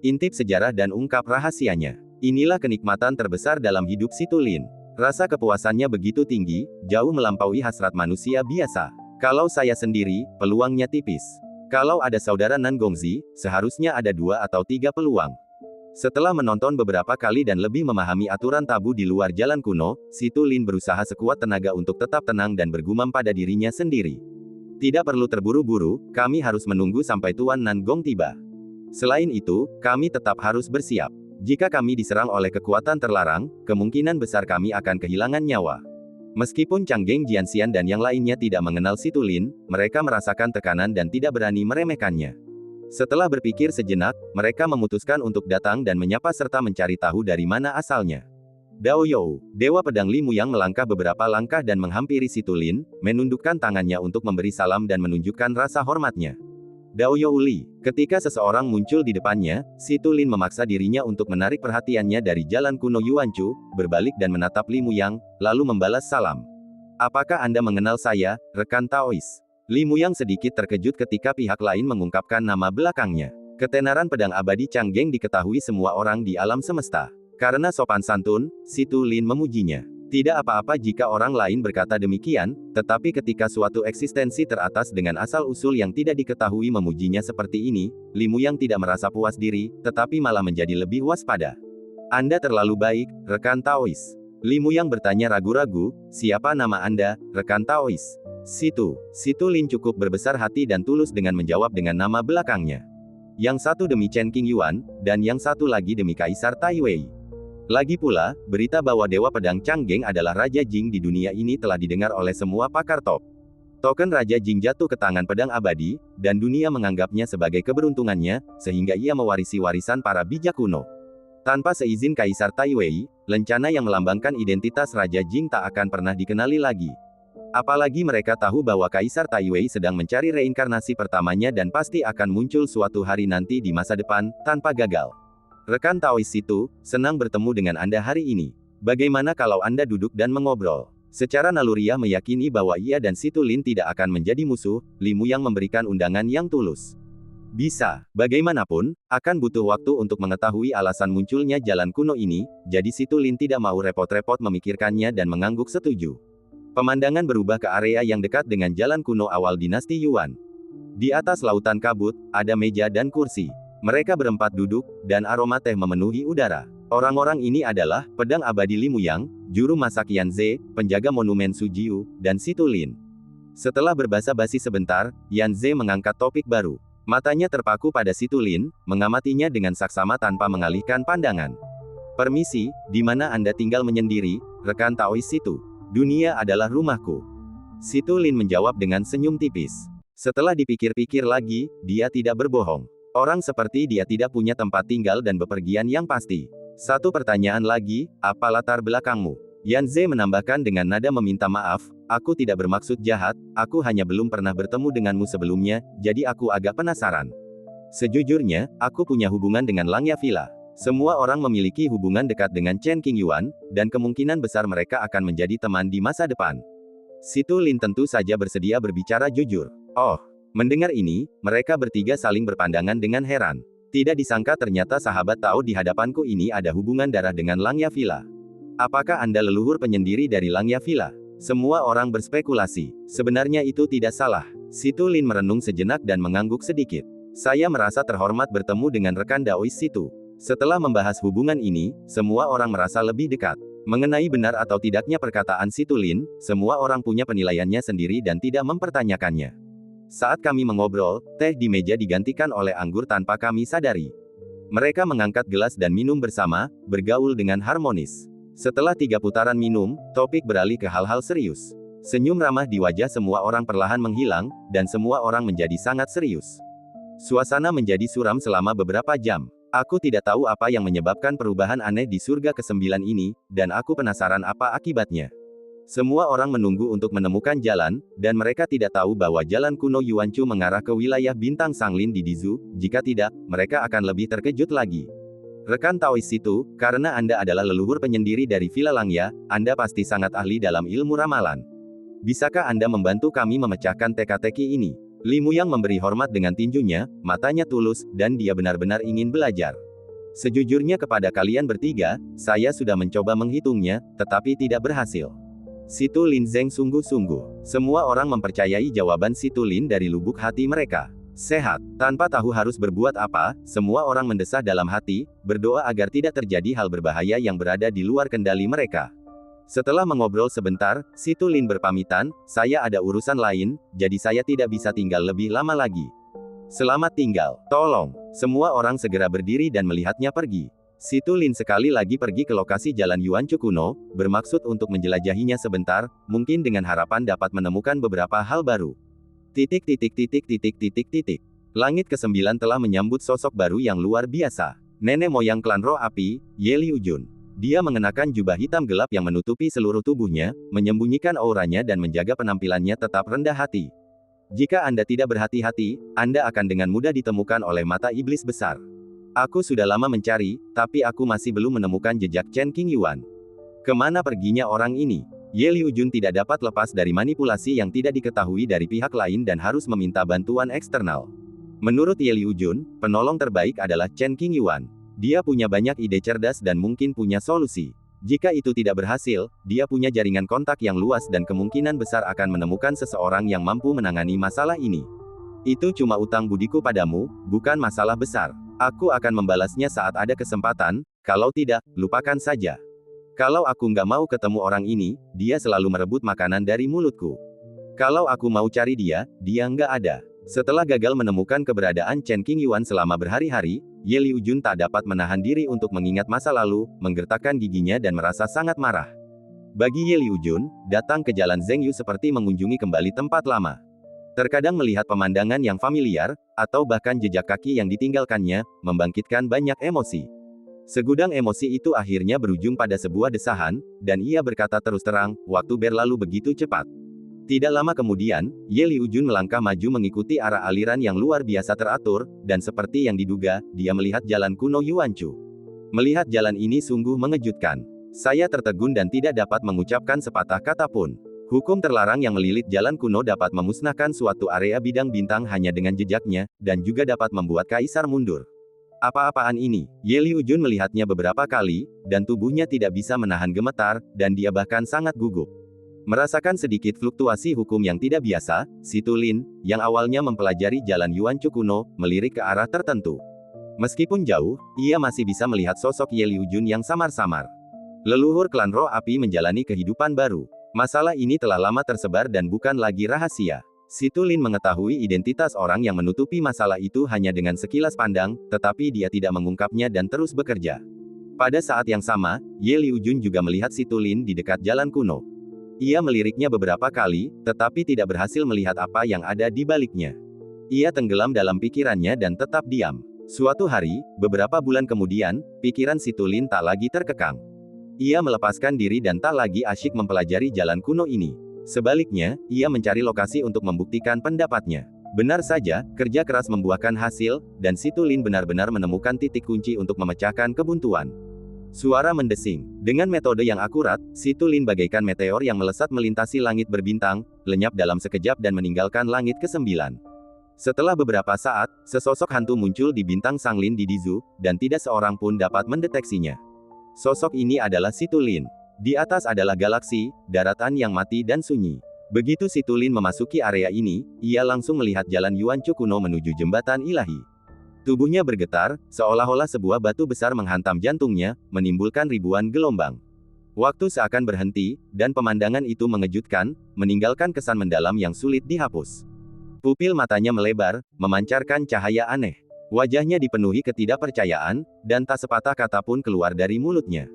Intip sejarah dan ungkap rahasianya. Inilah kenikmatan terbesar dalam hidup Situ Lin. Rasa kepuasannya begitu tinggi, jauh melampaui hasrat manusia biasa. Kalau saya sendiri, peluangnya tipis. Kalau ada saudara Nan Gongzi, seharusnya ada 2 atau 3 peluang. Setelah menonton beberapa kali dan lebih memahami aturan tabu di luar jalan kuno, Si Tulin berusaha sekuat tenaga untuk tetap tenang dan bergumam pada dirinya sendiri. Tidak perlu terburu-buru, kami harus menunggu sampai Tuan Nan Gong tiba. Selain itu, kami tetap harus bersiap. Jika kami diserang oleh kekuatan terlarang, kemungkinan besar kami akan kehilangan nyawa. Meskipun Chang Geng Jianxian dan yang lainnya tidak mengenal Si Tulin, mereka merasakan tekanan dan tidak berani meremehkannya. Setelah berpikir sejenak, mereka memutuskan untuk datang dan menyapa serta mencari tahu dari mana asalnya. Dao You, Dewa Pedang Li Muyang melangkah beberapa langkah dan menghampiri Si Tulin, menundukkan tangannya untuk memberi salam dan menunjukkan rasa hormatnya. Dao You Li, ketika seseorang muncul di depannya, Si Tulin memaksa dirinya untuk menarik perhatiannya dari jalan kuno Yuanchu, berbalik dan menatap Li Muyang, lalu membalas salam. Apakah Anda mengenal saya, rekan Taois? Li Muyang sedikit terkejut ketika pihak lain mengungkapkan nama belakangnya. Ketenaran pedang abadi Chang Geng diketahui semua orang di alam semesta. Karena sopan santun, Si Tulin memujinya. Tidak apa-apa jika orang lain berkata demikian, tetapi ketika suatu eksistensi teratas dengan asal-usul yang tidak diketahui memujinya seperti ini, Li Muyang tidak merasa puas diri, tetapi malah menjadi lebih waspada. Anda terlalu baik, rekan Taois. Li Muyang bertanya ragu-ragu, siapa nama Anda, rekan Taois? Si Tulin cukup berbesar hati dan tulus dengan menjawab dengan nama belakangnya. Yang satu demi Chen Qingyuan, dan yang satu lagi demi Kaisar Tai Wei. Lagi pula, berita bahwa Dewa Pedang Chang Geng adalah Raja Jing di dunia ini telah didengar oleh semua pakar top. Token Raja Jing jatuh ke tangan pedang abadi, dan dunia menganggapnya sebagai keberuntungannya, sehingga ia mewarisi warisan para bijak kuno. Tanpa seizin Kaisar Tai Wei, lencana yang melambangkan identitas Raja Jing tak akan pernah dikenali lagi. Apalagi mereka tahu bahwa Kaisar Tai Wei sedang mencari reinkarnasi pertamanya dan pasti akan muncul suatu hari nanti di masa depan, tanpa gagal. Rekan Taois itu, senang bertemu dengan Anda hari ini. Bagaimana kalau Anda duduk dan mengobrol? Secara naluriah meyakini bahwa ia dan Si Tulin tidak akan menjadi musuh, Li Muyang memberikan undangan yang tulus. Bisa, bagaimanapun, akan butuh waktu untuk mengetahui alasan munculnya jalan kuno ini, jadi Si Tulin tidak mau repot-repot memikirkannya dan mengangguk setuju. Pemandangan berubah ke area yang dekat dengan jalan kuno awal dinasti Yuan. Di atas lautan kabut, ada meja dan kursi. Mereka berempat duduk, dan aroma teh memenuhi udara. Orang-orang ini adalah, pedang abadi Li Muyang, juru masak Yan Ze, penjaga monumen Sujiu, dan Si Tulin. Setelah berbasa-basi sebentar, Yan Ze mengangkat topik baru. Matanya terpaku pada Si Tulin, mengamatinya dengan saksama tanpa mengalihkan pandangan. Permisi, di mana Anda tinggal menyendiri, rekan Taois itu? Dunia adalah rumahku. Si Tulin menjawab dengan senyum tipis. Setelah dipikir-pikir lagi, dia tidak berbohong. Orang seperti dia tidak punya tempat tinggal dan bepergian yang pasti. Satu pertanyaan lagi, apa latar belakangmu? Yan Ze menambahkan dengan nada meminta maaf, aku tidak bermaksud jahat, aku hanya belum pernah bertemu denganmu sebelumnya, jadi aku agak penasaran. Sejujurnya, aku punya hubungan dengan Langya Villa. Semua orang memiliki hubungan dekat dengan Chen Qingyuan, dan kemungkinan besar mereka akan menjadi teman di masa depan. Si Tulin tentu saja bersedia berbicara jujur. Oh, mendengar ini, mereka bertiga saling berpandangan dengan heran. Tidak disangka ternyata sahabat Tao di hadapanku ini ada hubungan darah dengan Langya Villa. Apakah Anda leluhur penyendiri dari Langya Villa? Semua orang berspekulasi. Sebenarnya itu tidak salah. Si Tulin merenung sejenak dan mengangguk sedikit. Saya merasa terhormat bertemu dengan rekan Daois situ. Setelah membahas hubungan ini, semua orang merasa lebih dekat. Mengenai benar atau tidaknya perkataan Si Tulin, semua orang punya penilaiannya sendiri dan tidak mempertanyakannya. Saat kami mengobrol, teh di meja digantikan oleh anggur tanpa kami sadari. Mereka mengangkat gelas dan minum bersama, bergaul dengan harmonis. Setelah 3 putaran minum, topik beralih ke hal-hal serius. Senyum ramah di wajah semua orang perlahan menghilang, dan semua orang menjadi sangat serius. Suasana menjadi suram selama beberapa jam. Aku tidak tahu apa yang menyebabkan perubahan aneh di surga ke-9 ini, dan aku penasaran apa akibatnya. Semua orang menunggu untuk menemukan jalan, dan mereka tidak tahu bahwa jalan kuno Yuanchu mengarah ke wilayah bintang Sanglin di Dizu, jika tidak, mereka akan lebih terkejut lagi. Rekan Taois itu, karena Anda adalah leluhur penyendiri dari Villa Langya, Anda pasti sangat ahli dalam ilmu ramalan. Bisakah Anda membantu kami memecahkan teka-teki ini? Li Muyang memberi hormat dengan tinjunya, matanya tulus, dan dia benar-benar ingin belajar. Sejujurnya kepada kalian bertiga, saya sudah mencoba menghitungnya, tetapi tidak berhasil. Si Tulin Zeng sungguh-sungguh. Semua orang mempercayai jawaban Si Tulin dari lubuk hati mereka. sehat. Tanpa tahu harus berbuat apa, semua orang mendesah dalam hati, berdoa agar tidak terjadi hal berbahaya yang berada di luar kendali mereka. Setelah mengobrol sebentar, Si Tulin berpamitan, "Saya ada urusan lain, jadi saya tidak bisa tinggal lebih lama lagi. Selamat tinggal, tolong." Semua orang segera berdiri dan melihatnya pergi. Si Tulin sekali lagi pergi ke lokasi Jalan Yuanchu kuno, bermaksud untuk menjelajahinya sebentar, mungkin dengan harapan dapat menemukan beberapa hal baru. Langit ke-9 telah menyambut sosok baru yang luar biasa. Nenek moyang klan roh api, Ye Liujun. Dia mengenakan jubah hitam gelap yang menutupi seluruh tubuhnya, menyembunyikan auranya dan menjaga penampilannya tetap rendah hati. Jika Anda tidak berhati-hati, Anda akan dengan mudah ditemukan oleh mata iblis besar. Aku sudah lama mencari, tapi aku masih belum menemukan jejak Chen Qingyuan. Kemana perginya orang ini? Ye Liujun tidak dapat lepas dari manipulasi yang tidak diketahui dari pihak lain dan harus meminta bantuan eksternal. Menurut Ye Liujun, penolong terbaik adalah Chen Qingyuan. Dia punya banyak ide cerdas dan mungkin punya solusi. Jika itu tidak berhasil, dia punya jaringan kontak yang luas dan kemungkinan besar akan menemukan seseorang yang mampu menangani masalah ini. Itu cuma utang budiku padamu, bukan masalah besar. Aku akan membalasnya saat ada kesempatan, kalau tidak, lupakan saja. Kalau aku nggak mau ketemu orang ini, dia selalu merebut makanan dari mulutku. Kalau aku mau cari dia, dia nggak ada. Setelah gagal menemukan keberadaan Chen Qingyuan selama berhari-hari, Ye Liujun tak dapat menahan diri untuk mengingat masa lalu, menggertakkan giginya dan merasa sangat marah. Bagi Ye Liujun, datang ke Jalan Zhengyu seperti mengunjungi kembali tempat lama. Terkadang melihat pemandangan yang familiar, atau bahkan jejak kaki yang ditinggalkannya, membangkitkan banyak emosi. Segudang emosi itu akhirnya berujung pada sebuah desahan, dan ia berkata terus terang, "Waktu berlalu begitu cepat." Tidak lama kemudian, Ye Liujun melangkah maju mengikuti arah aliran yang luar biasa teratur, dan seperti yang diduga, dia melihat jalan kuno Yuanchu. Melihat jalan ini sungguh mengejutkan. Saya tertegun dan tidak dapat mengucapkan sepatah kata pun. Hukum terlarang yang melilit jalan kuno dapat memusnahkan suatu area bidang bintang hanya dengan jejaknya, dan juga dapat membuat kaisar mundur. Apa-apaan ini? Ye Liujun melihatnya beberapa kali, dan tubuhnya tidak bisa menahan gemetar, dan dia bahkan sangat gugup. Merasakan sedikit fluktuasi hukum yang tidak biasa, Si Tulin, yang awalnya mempelajari jalan Yuanchu kuno, melirik ke arah tertentu. Meskipun jauh, ia masih bisa melihat sosok Ye Liujun yang samar-samar. Leluhur klan roh api menjalani kehidupan baru. Masalah ini telah lama tersebar dan bukan lagi rahasia. Si Tulin mengetahui identitas orang yang menutupi masalah itu hanya dengan sekilas pandang, tetapi dia tidak mengungkapnya dan terus bekerja. Pada saat yang sama, Ye Liujun juga melihat Si Tulin di dekat jalan kuno. Ia meliriknya beberapa kali, tetapi tidak berhasil melihat apa yang ada di baliknya. Ia tenggelam dalam pikirannya dan tetap diam. Suatu hari, beberapa bulan kemudian, pikiran Si Tulin tak lagi terkekang. Ia melepaskan diri dan tak lagi asyik mempelajari jalan kuno ini. Sebaliknya, ia mencari lokasi untuk membuktikan pendapatnya. Benar saja, kerja keras membuahkan hasil, dan Si Tulin benar-benar menemukan titik kunci untuk memecahkan kebuntuan. Suara mendesing. Dengan metode yang akurat, Si Tulin bagaikan meteor yang melesat melintasi langit berbintang, lenyap dalam sekejap dan meninggalkan langit ke-9. Setelah beberapa saat, sesosok hantu muncul di bintang Sanglin di Dizu, dan tidak seorang pun dapat mendeteksinya. Sosok ini adalah Si Tulin. Di atas adalah galaksi, daratan yang mati dan sunyi. Begitu Si Tulin memasuki area ini, ia langsung melihat jalan Yuanchu kuno menuju jembatan ilahi. Tubuhnya bergetar, seolah-olah sebuah batu besar menghantam jantungnya, menimbulkan ribuan gelombang. Waktu seakan berhenti, dan pemandangan itu mengejutkan, meninggalkan kesan mendalam yang sulit dihapus. Pupil matanya melebar, memancarkan cahaya aneh. Wajahnya dipenuhi ketidakpercayaan, dan tak sepatah kata pun keluar dari mulutnya.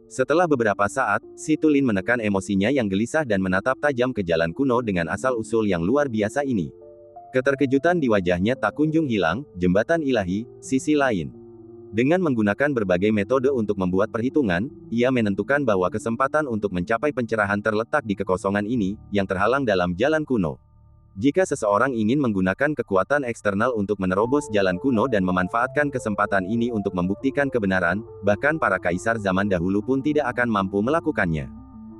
Setelah beberapa saat, Si Tulin menekan emosinya yang gelisah dan menatap tajam ke jalan kuno dengan asal-usul yang luar biasa ini. Keterkejutan di wajahnya tak kunjung hilang, jembatan ilahi, sisi lain. Dengan menggunakan berbagai metode untuk membuat perhitungan, ia menentukan bahwa kesempatan untuk mencapai pencerahan terletak di kekosongan ini, yang terhalang dalam jalan kuno. Jika seseorang ingin menggunakan kekuatan eksternal untuk menerobos jalan kuno dan memanfaatkan kesempatan ini untuk membuktikan kebenaran, bahkan para kaisar zaman dahulu pun tidak akan mampu melakukannya.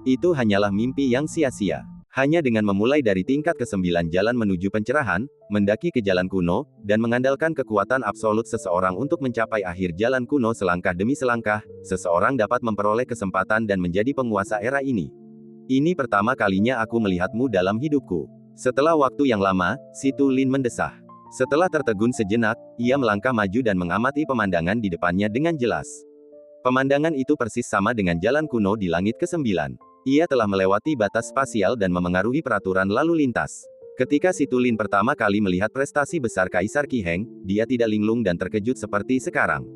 Itu hanyalah mimpi yang sia-sia. Hanya dengan memulai dari tingkat ke-9 jalan menuju pencerahan, mendaki ke jalan kuno, dan mengandalkan kekuatan absolut seseorang untuk mencapai akhir jalan kuno selangkah demi selangkah, seseorang dapat memperoleh kesempatan dan menjadi penguasa era ini. Ini pertama kalinya aku melihatmu dalam hidupku. Setelah waktu yang lama, Si Tulin mendesah. Setelah tertegun sejenak, ia melangkah maju dan mengamati pemandangan di depannya dengan jelas. Pemandangan itu persis sama dengan jalan kuno di langit ke-9. Ia telah melewati batas spasial dan memengaruhi peraturan lalu lintas. Ketika Si Tulin pertama kali melihat prestasi besar Kaisar Qi Heng, dia tidak linglung dan terkejut seperti sekarang.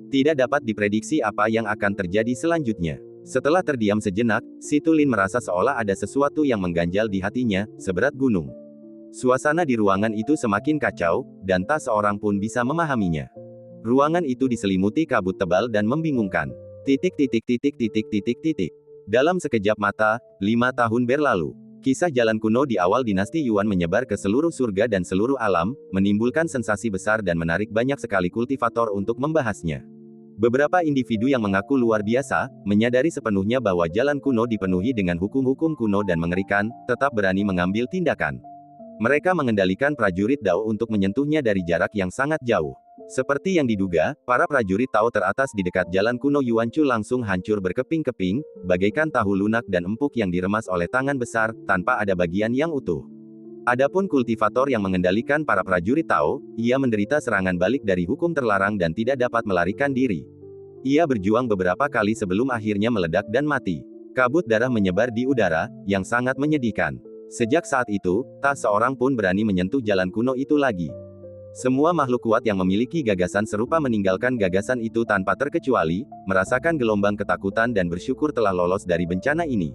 Tidak dapat diprediksi apa yang akan terjadi selanjutnya. Setelah terdiam sejenak, Si Tulin merasa seolah ada sesuatu yang mengganjal di hatinya, seberat gunung. Suasana di ruangan itu semakin kacau, dan tak seorang pun bisa memahaminya. Ruangan itu diselimuti kabut tebal dan membingungkan. Dalam sekejap mata, 5 tahun berlalu. Kisah jalan kuno di awal dinasti Yuan menyebar ke seluruh surga dan seluruh alam, menimbulkan sensasi besar dan menarik banyak sekali kultivator untuk membahasnya. Beberapa individu yang mengaku luar biasa, menyadari sepenuhnya bahwa jalan kuno dipenuhi dengan hukum-hukum kuno dan mengerikan, tetap berani mengambil tindakan. Mereka mengendalikan prajurit Dao untuk menyentuhnya dari jarak yang sangat jauh. Seperti yang diduga, para prajurit Tao teratas di dekat jalan kuno Yuanchu langsung hancur berkeping-keping, bagaikan tahu lunak dan empuk yang diremas oleh tangan besar, tanpa ada bagian yang utuh. Adapun kultivator yang mengendalikan para prajurit Tao, ia menderita serangan balik dari hukum terlarang dan tidak dapat melarikan diri. Ia berjuang beberapa kali sebelum akhirnya meledak dan mati. Kabut darah menyebar di udara, yang sangat menyedihkan. Sejak saat itu, tak seorang pun berani menyentuh jalan kuno itu lagi. Semua makhluk kuat yang memiliki gagasan serupa meninggalkan gagasan itu tanpa terkecuali, merasakan gelombang ketakutan dan bersyukur telah lolos dari bencana ini.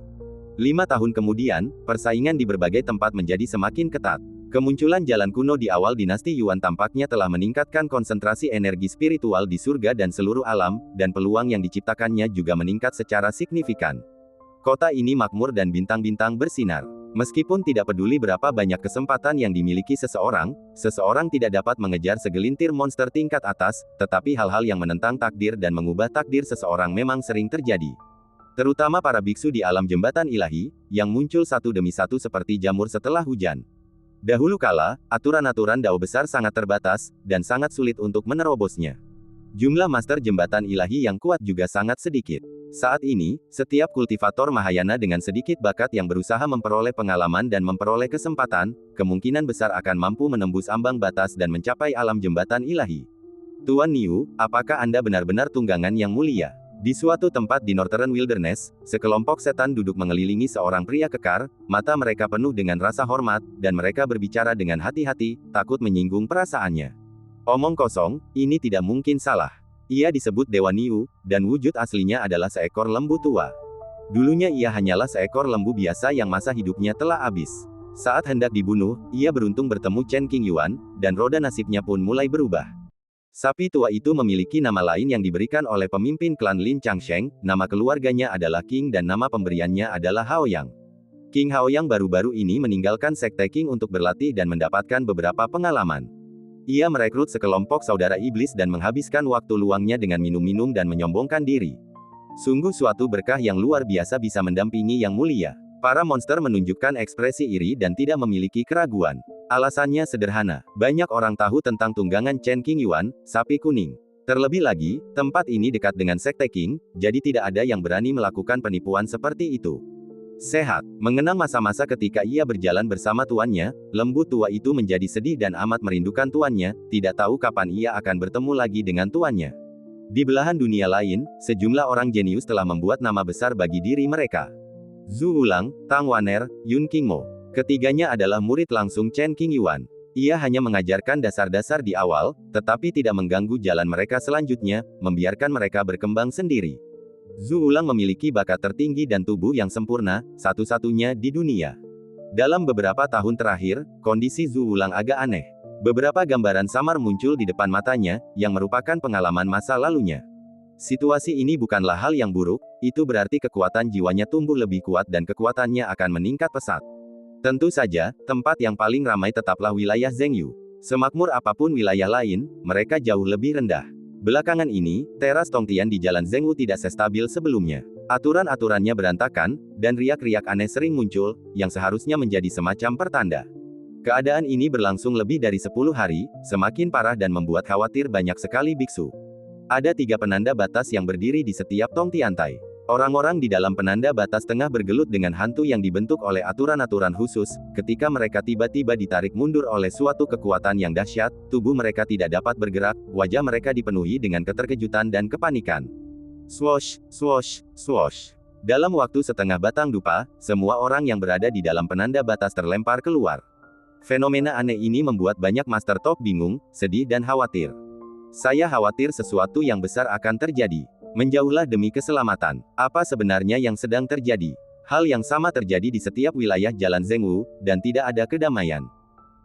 5 tahun kemudian, persaingan di berbagai tempat menjadi semakin ketat. Kemunculan jalan kuno di awal dinasti Yuan tampaknya telah meningkatkan konsentrasi energi spiritual di surga dan seluruh alam, dan peluang yang diciptakannya juga meningkat secara signifikan. Kota ini makmur dan bintang-bintang bersinar. Meskipun tidak peduli berapa banyak kesempatan yang dimiliki seseorang, seseorang tidak dapat mengejar segelintir monster tingkat atas, tetapi hal-hal yang menentang takdir dan mengubah takdir seseorang memang sering terjadi. Terutama para biksu di alam jembatan ilahi, yang muncul satu demi satu seperti jamur setelah hujan. Dahulu kala, aturan-aturan Dao besar sangat terbatas, dan sangat sulit untuk menerobosnya. Jumlah master jembatan ilahi yang kuat juga sangat sedikit. Saat ini, setiap kultivator Mahayana dengan sedikit bakat yang berusaha memperoleh pengalaman dan memperoleh kesempatan, kemungkinan besar akan mampu menembus ambang batas dan mencapai alam jembatan ilahi. Tuan Niu, apakah Anda benar-benar tunggangan yang mulia? Di suatu tempat di Northern Wilderness, sekelompok setan duduk mengelilingi seorang pria kekar, mata mereka penuh dengan rasa hormat, dan mereka berbicara dengan hati-hati, takut menyinggung perasaannya. Omong kosong, ini tidak mungkin salah. Ia disebut Dewa Niu, dan wujud aslinya adalah seekor lembu tua. Dulunya ia hanyalah seekor lembu biasa yang masa hidupnya telah habis. Saat hendak dibunuh, ia beruntung bertemu Chen Qingyuan, dan roda nasibnya pun mulai berubah. Sapi tua itu memiliki nama lain yang diberikan oleh pemimpin klan Lin Changsheng, nama keluarganya adalah Qing dan nama pemberiannya adalah Haoyang. King Haoyang baru-baru ini meninggalkan sekte Qing untuk berlatih dan mendapatkan beberapa pengalaman. Ia merekrut sekelompok saudara iblis dan menghabiskan waktu luangnya dengan minum-minum dan menyombongkan diri. Sungguh suatu berkah yang luar biasa bisa mendampingi yang mulia. Para monster menunjukkan ekspresi iri dan tidak memiliki keraguan. Alasannya sederhana, banyak orang tahu tentang tunggangan Chen Qingyuan, sapi kuning. Terlebih lagi, tempat ini dekat dengan sekte Qing, jadi tidak ada yang berani melakukan penipuan seperti itu. Sehat. Mengenang masa-masa ketika ia berjalan bersama tuannya, lembu tua itu menjadi sedih dan amat merindukan tuannya, tidak tahu kapan ia akan bertemu lagi dengan tuannya. Di belahan dunia lain, sejumlah orang jenius telah membuat nama besar bagi diri mereka. Zhu Wulang, Tang Waner, Yun Qingmo. Ketiganya adalah murid langsung Chen Qingyuan. Ia hanya mengajarkan dasar-dasar di awal, tetapi tidak mengganggu jalan mereka selanjutnya, membiarkan mereka berkembang sendiri. Zhu Wulang memiliki bakat tertinggi dan tubuh yang sempurna, satu-satunya di dunia. Dalam beberapa tahun terakhir, kondisi Zhu Wulang agak aneh. Beberapa gambaran samar muncul di depan matanya, yang merupakan pengalaman masa lalunya. Situasi ini bukanlah hal yang buruk, itu berarti kekuatan jiwanya tumbuh lebih kuat dan kekuatannya akan meningkat pesat. Tentu saja, tempat yang paling ramai tetaplah wilayah Zhengyu. Semakmur apapun wilayah lain, mereka jauh lebih rendah. Belakangan ini, teras Tongtian di Jalan Zhengwu tidak sestabil sebelumnya. Aturan-aturannya berantakan, dan riak-riak aneh sering muncul, yang seharusnya menjadi semacam pertanda. Keadaan ini berlangsung lebih dari 10 hari, semakin parah dan membuat khawatir banyak sekali biksu. Ada 3 penanda batas yang berdiri di setiap Tongtiantai. Orang-orang di dalam penanda batas tengah bergelut dengan hantu yang dibentuk oleh aturan-aturan khusus. Ketika mereka tiba-tiba ditarik mundur oleh suatu kekuatan yang dahsyat, tubuh mereka tidak dapat bergerak, wajah mereka dipenuhi dengan keterkejutan dan kepanikan. Swosh, swosh, swosh. Dalam waktu setengah batang dupa, semua orang yang berada di dalam penanda batas terlempar keluar. Fenomena aneh ini membuat banyak Master Top bingung, sedih dan khawatir. Saya khawatir sesuatu yang besar akan terjadi. Menjauhlah demi keselamatan. Apa sebenarnya yang sedang terjadi? Hal yang sama terjadi di setiap wilayah Jalan Zhengwu, dan tidak ada kedamaian.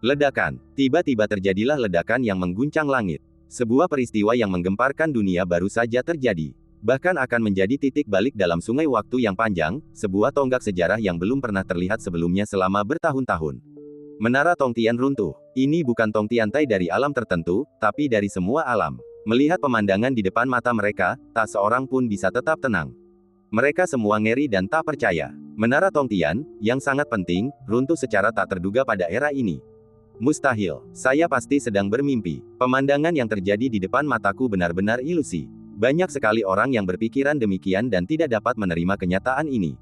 Ledakan. Tiba-tiba terjadilah ledakan yang mengguncang langit. Sebuah peristiwa yang menggemparkan dunia baru saja terjadi. Bahkan akan menjadi titik balik dalam sungai waktu yang panjang, sebuah tonggak sejarah yang belum pernah terlihat sebelumnya selama bertahun-tahun. Menara Tongtian runtuh. Ini bukan Tongtiantai dari alam tertentu, tapi dari semua alam. Melihat pemandangan di depan mata mereka, tak seorang pun bisa tetap tenang. Mereka semua ngeri dan tak percaya. Menara Tongtian, yang sangat penting, runtuh secara tak terduga pada era ini. Mustahil. Saya pasti sedang bermimpi. Pemandangan yang terjadi di depan mataku benar-benar ilusi. Banyak sekali orang yang berpikiran demikian dan tidak dapat menerima kenyataan ini.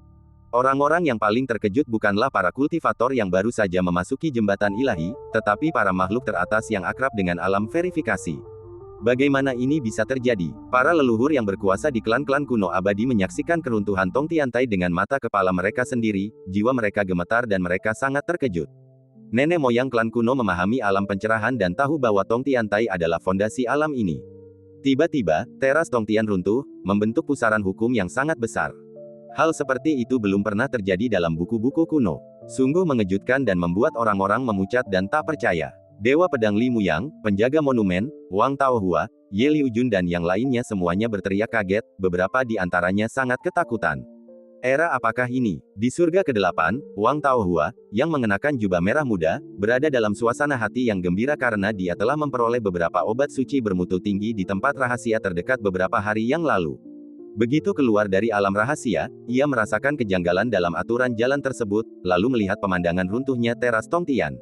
Orang-orang yang paling terkejut bukanlah para kultivator yang baru saja memasuki jembatan ilahi, tetapi para makhluk teratas yang akrab dengan alam verifikasi. Bagaimana ini bisa terjadi? Para leluhur yang berkuasa di klan-klan kuno abadi menyaksikan keruntuhan Tongtiantai dengan mata kepala mereka sendiri, jiwa mereka gemetar dan mereka sangat terkejut. Nenek moyang klan kuno memahami alam pencerahan dan tahu bahwa Tongtiantai adalah fondasi alam ini. Tiba-tiba, teras Tongtian runtuh, membentuk pusaran hukum yang sangat besar. Hal seperti itu belum pernah terjadi dalam buku-buku kuno. Sungguh mengejutkan dan membuat orang-orang memucat dan tak percaya. Dewa Pedang Li Muyang, penjaga monumen, Wang Taohua, Ye Liujun dan yang lainnya semuanya berteriak kaget, beberapa di antaranya sangat ketakutan. Era apakah ini? Di surga ke-8, Wang Taohua, yang mengenakan jubah merah muda, berada dalam suasana hati yang gembira karena dia telah memperoleh beberapa obat suci bermutu tinggi di tempat rahasia terdekat beberapa hari yang lalu. Begitu keluar dari alam rahasia, ia merasakan kejanggalan dalam aturan jalan tersebut, lalu melihat pemandangan runtuhnya teras Tongtian.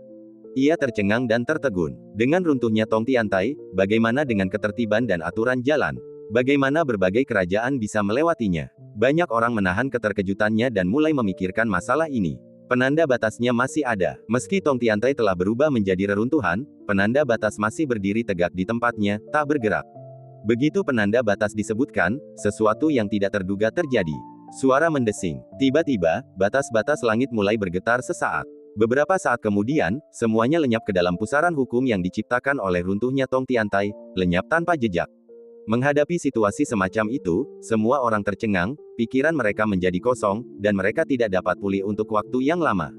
Ia tercengang dan tertegun. Dengan runtuhnya Tongtiantai, bagaimana dengan ketertiban dan aturan jalan? Bagaimana berbagai kerajaan bisa melewatinya? Banyak orang menahan keterkejutannya dan mulai memikirkan masalah ini. Penanda batasnya masih ada. Meski Tongtiantai telah berubah menjadi reruntuhan, penanda batas masih berdiri tegak di tempatnya, tak bergerak. Begitu penanda batas disebutkan, sesuatu yang tidak terduga terjadi. Suara mendesing. Tiba-tiba, batas-batas langit mulai bergetar sesaat. Beberapa saat kemudian, semuanya lenyap ke dalam pusaran hukum yang diciptakan oleh runtuhnya Tongtiantai, lenyap tanpa jejak. Menghadapi situasi semacam itu, semua orang tercengang, pikiran mereka menjadi kosong, dan mereka tidak dapat pulih untuk waktu yang lama.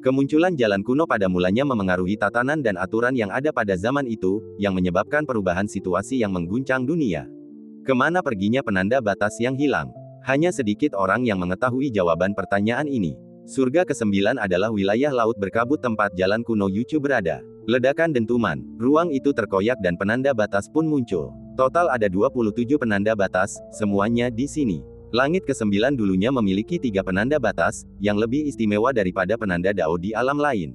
Kemunculan jalan kuno pada mulanya memengaruhi tatanan dan aturan yang ada pada zaman itu, yang menyebabkan perubahan situasi yang mengguncang dunia. Kemana perginya penanda batas yang hilang? Hanya sedikit orang yang mengetahui jawaban pertanyaan ini. Surga ke-9 adalah wilayah laut berkabut tempat jalan kuno Yuchu berada. Ledakan dentuman, ruang itu terkoyak dan penanda batas pun muncul. Total ada 27 penanda batas, semuanya di sini. Langit ke-9 dulunya memiliki 3 penanda batas, yang lebih istimewa daripada penanda Dao di alam lain.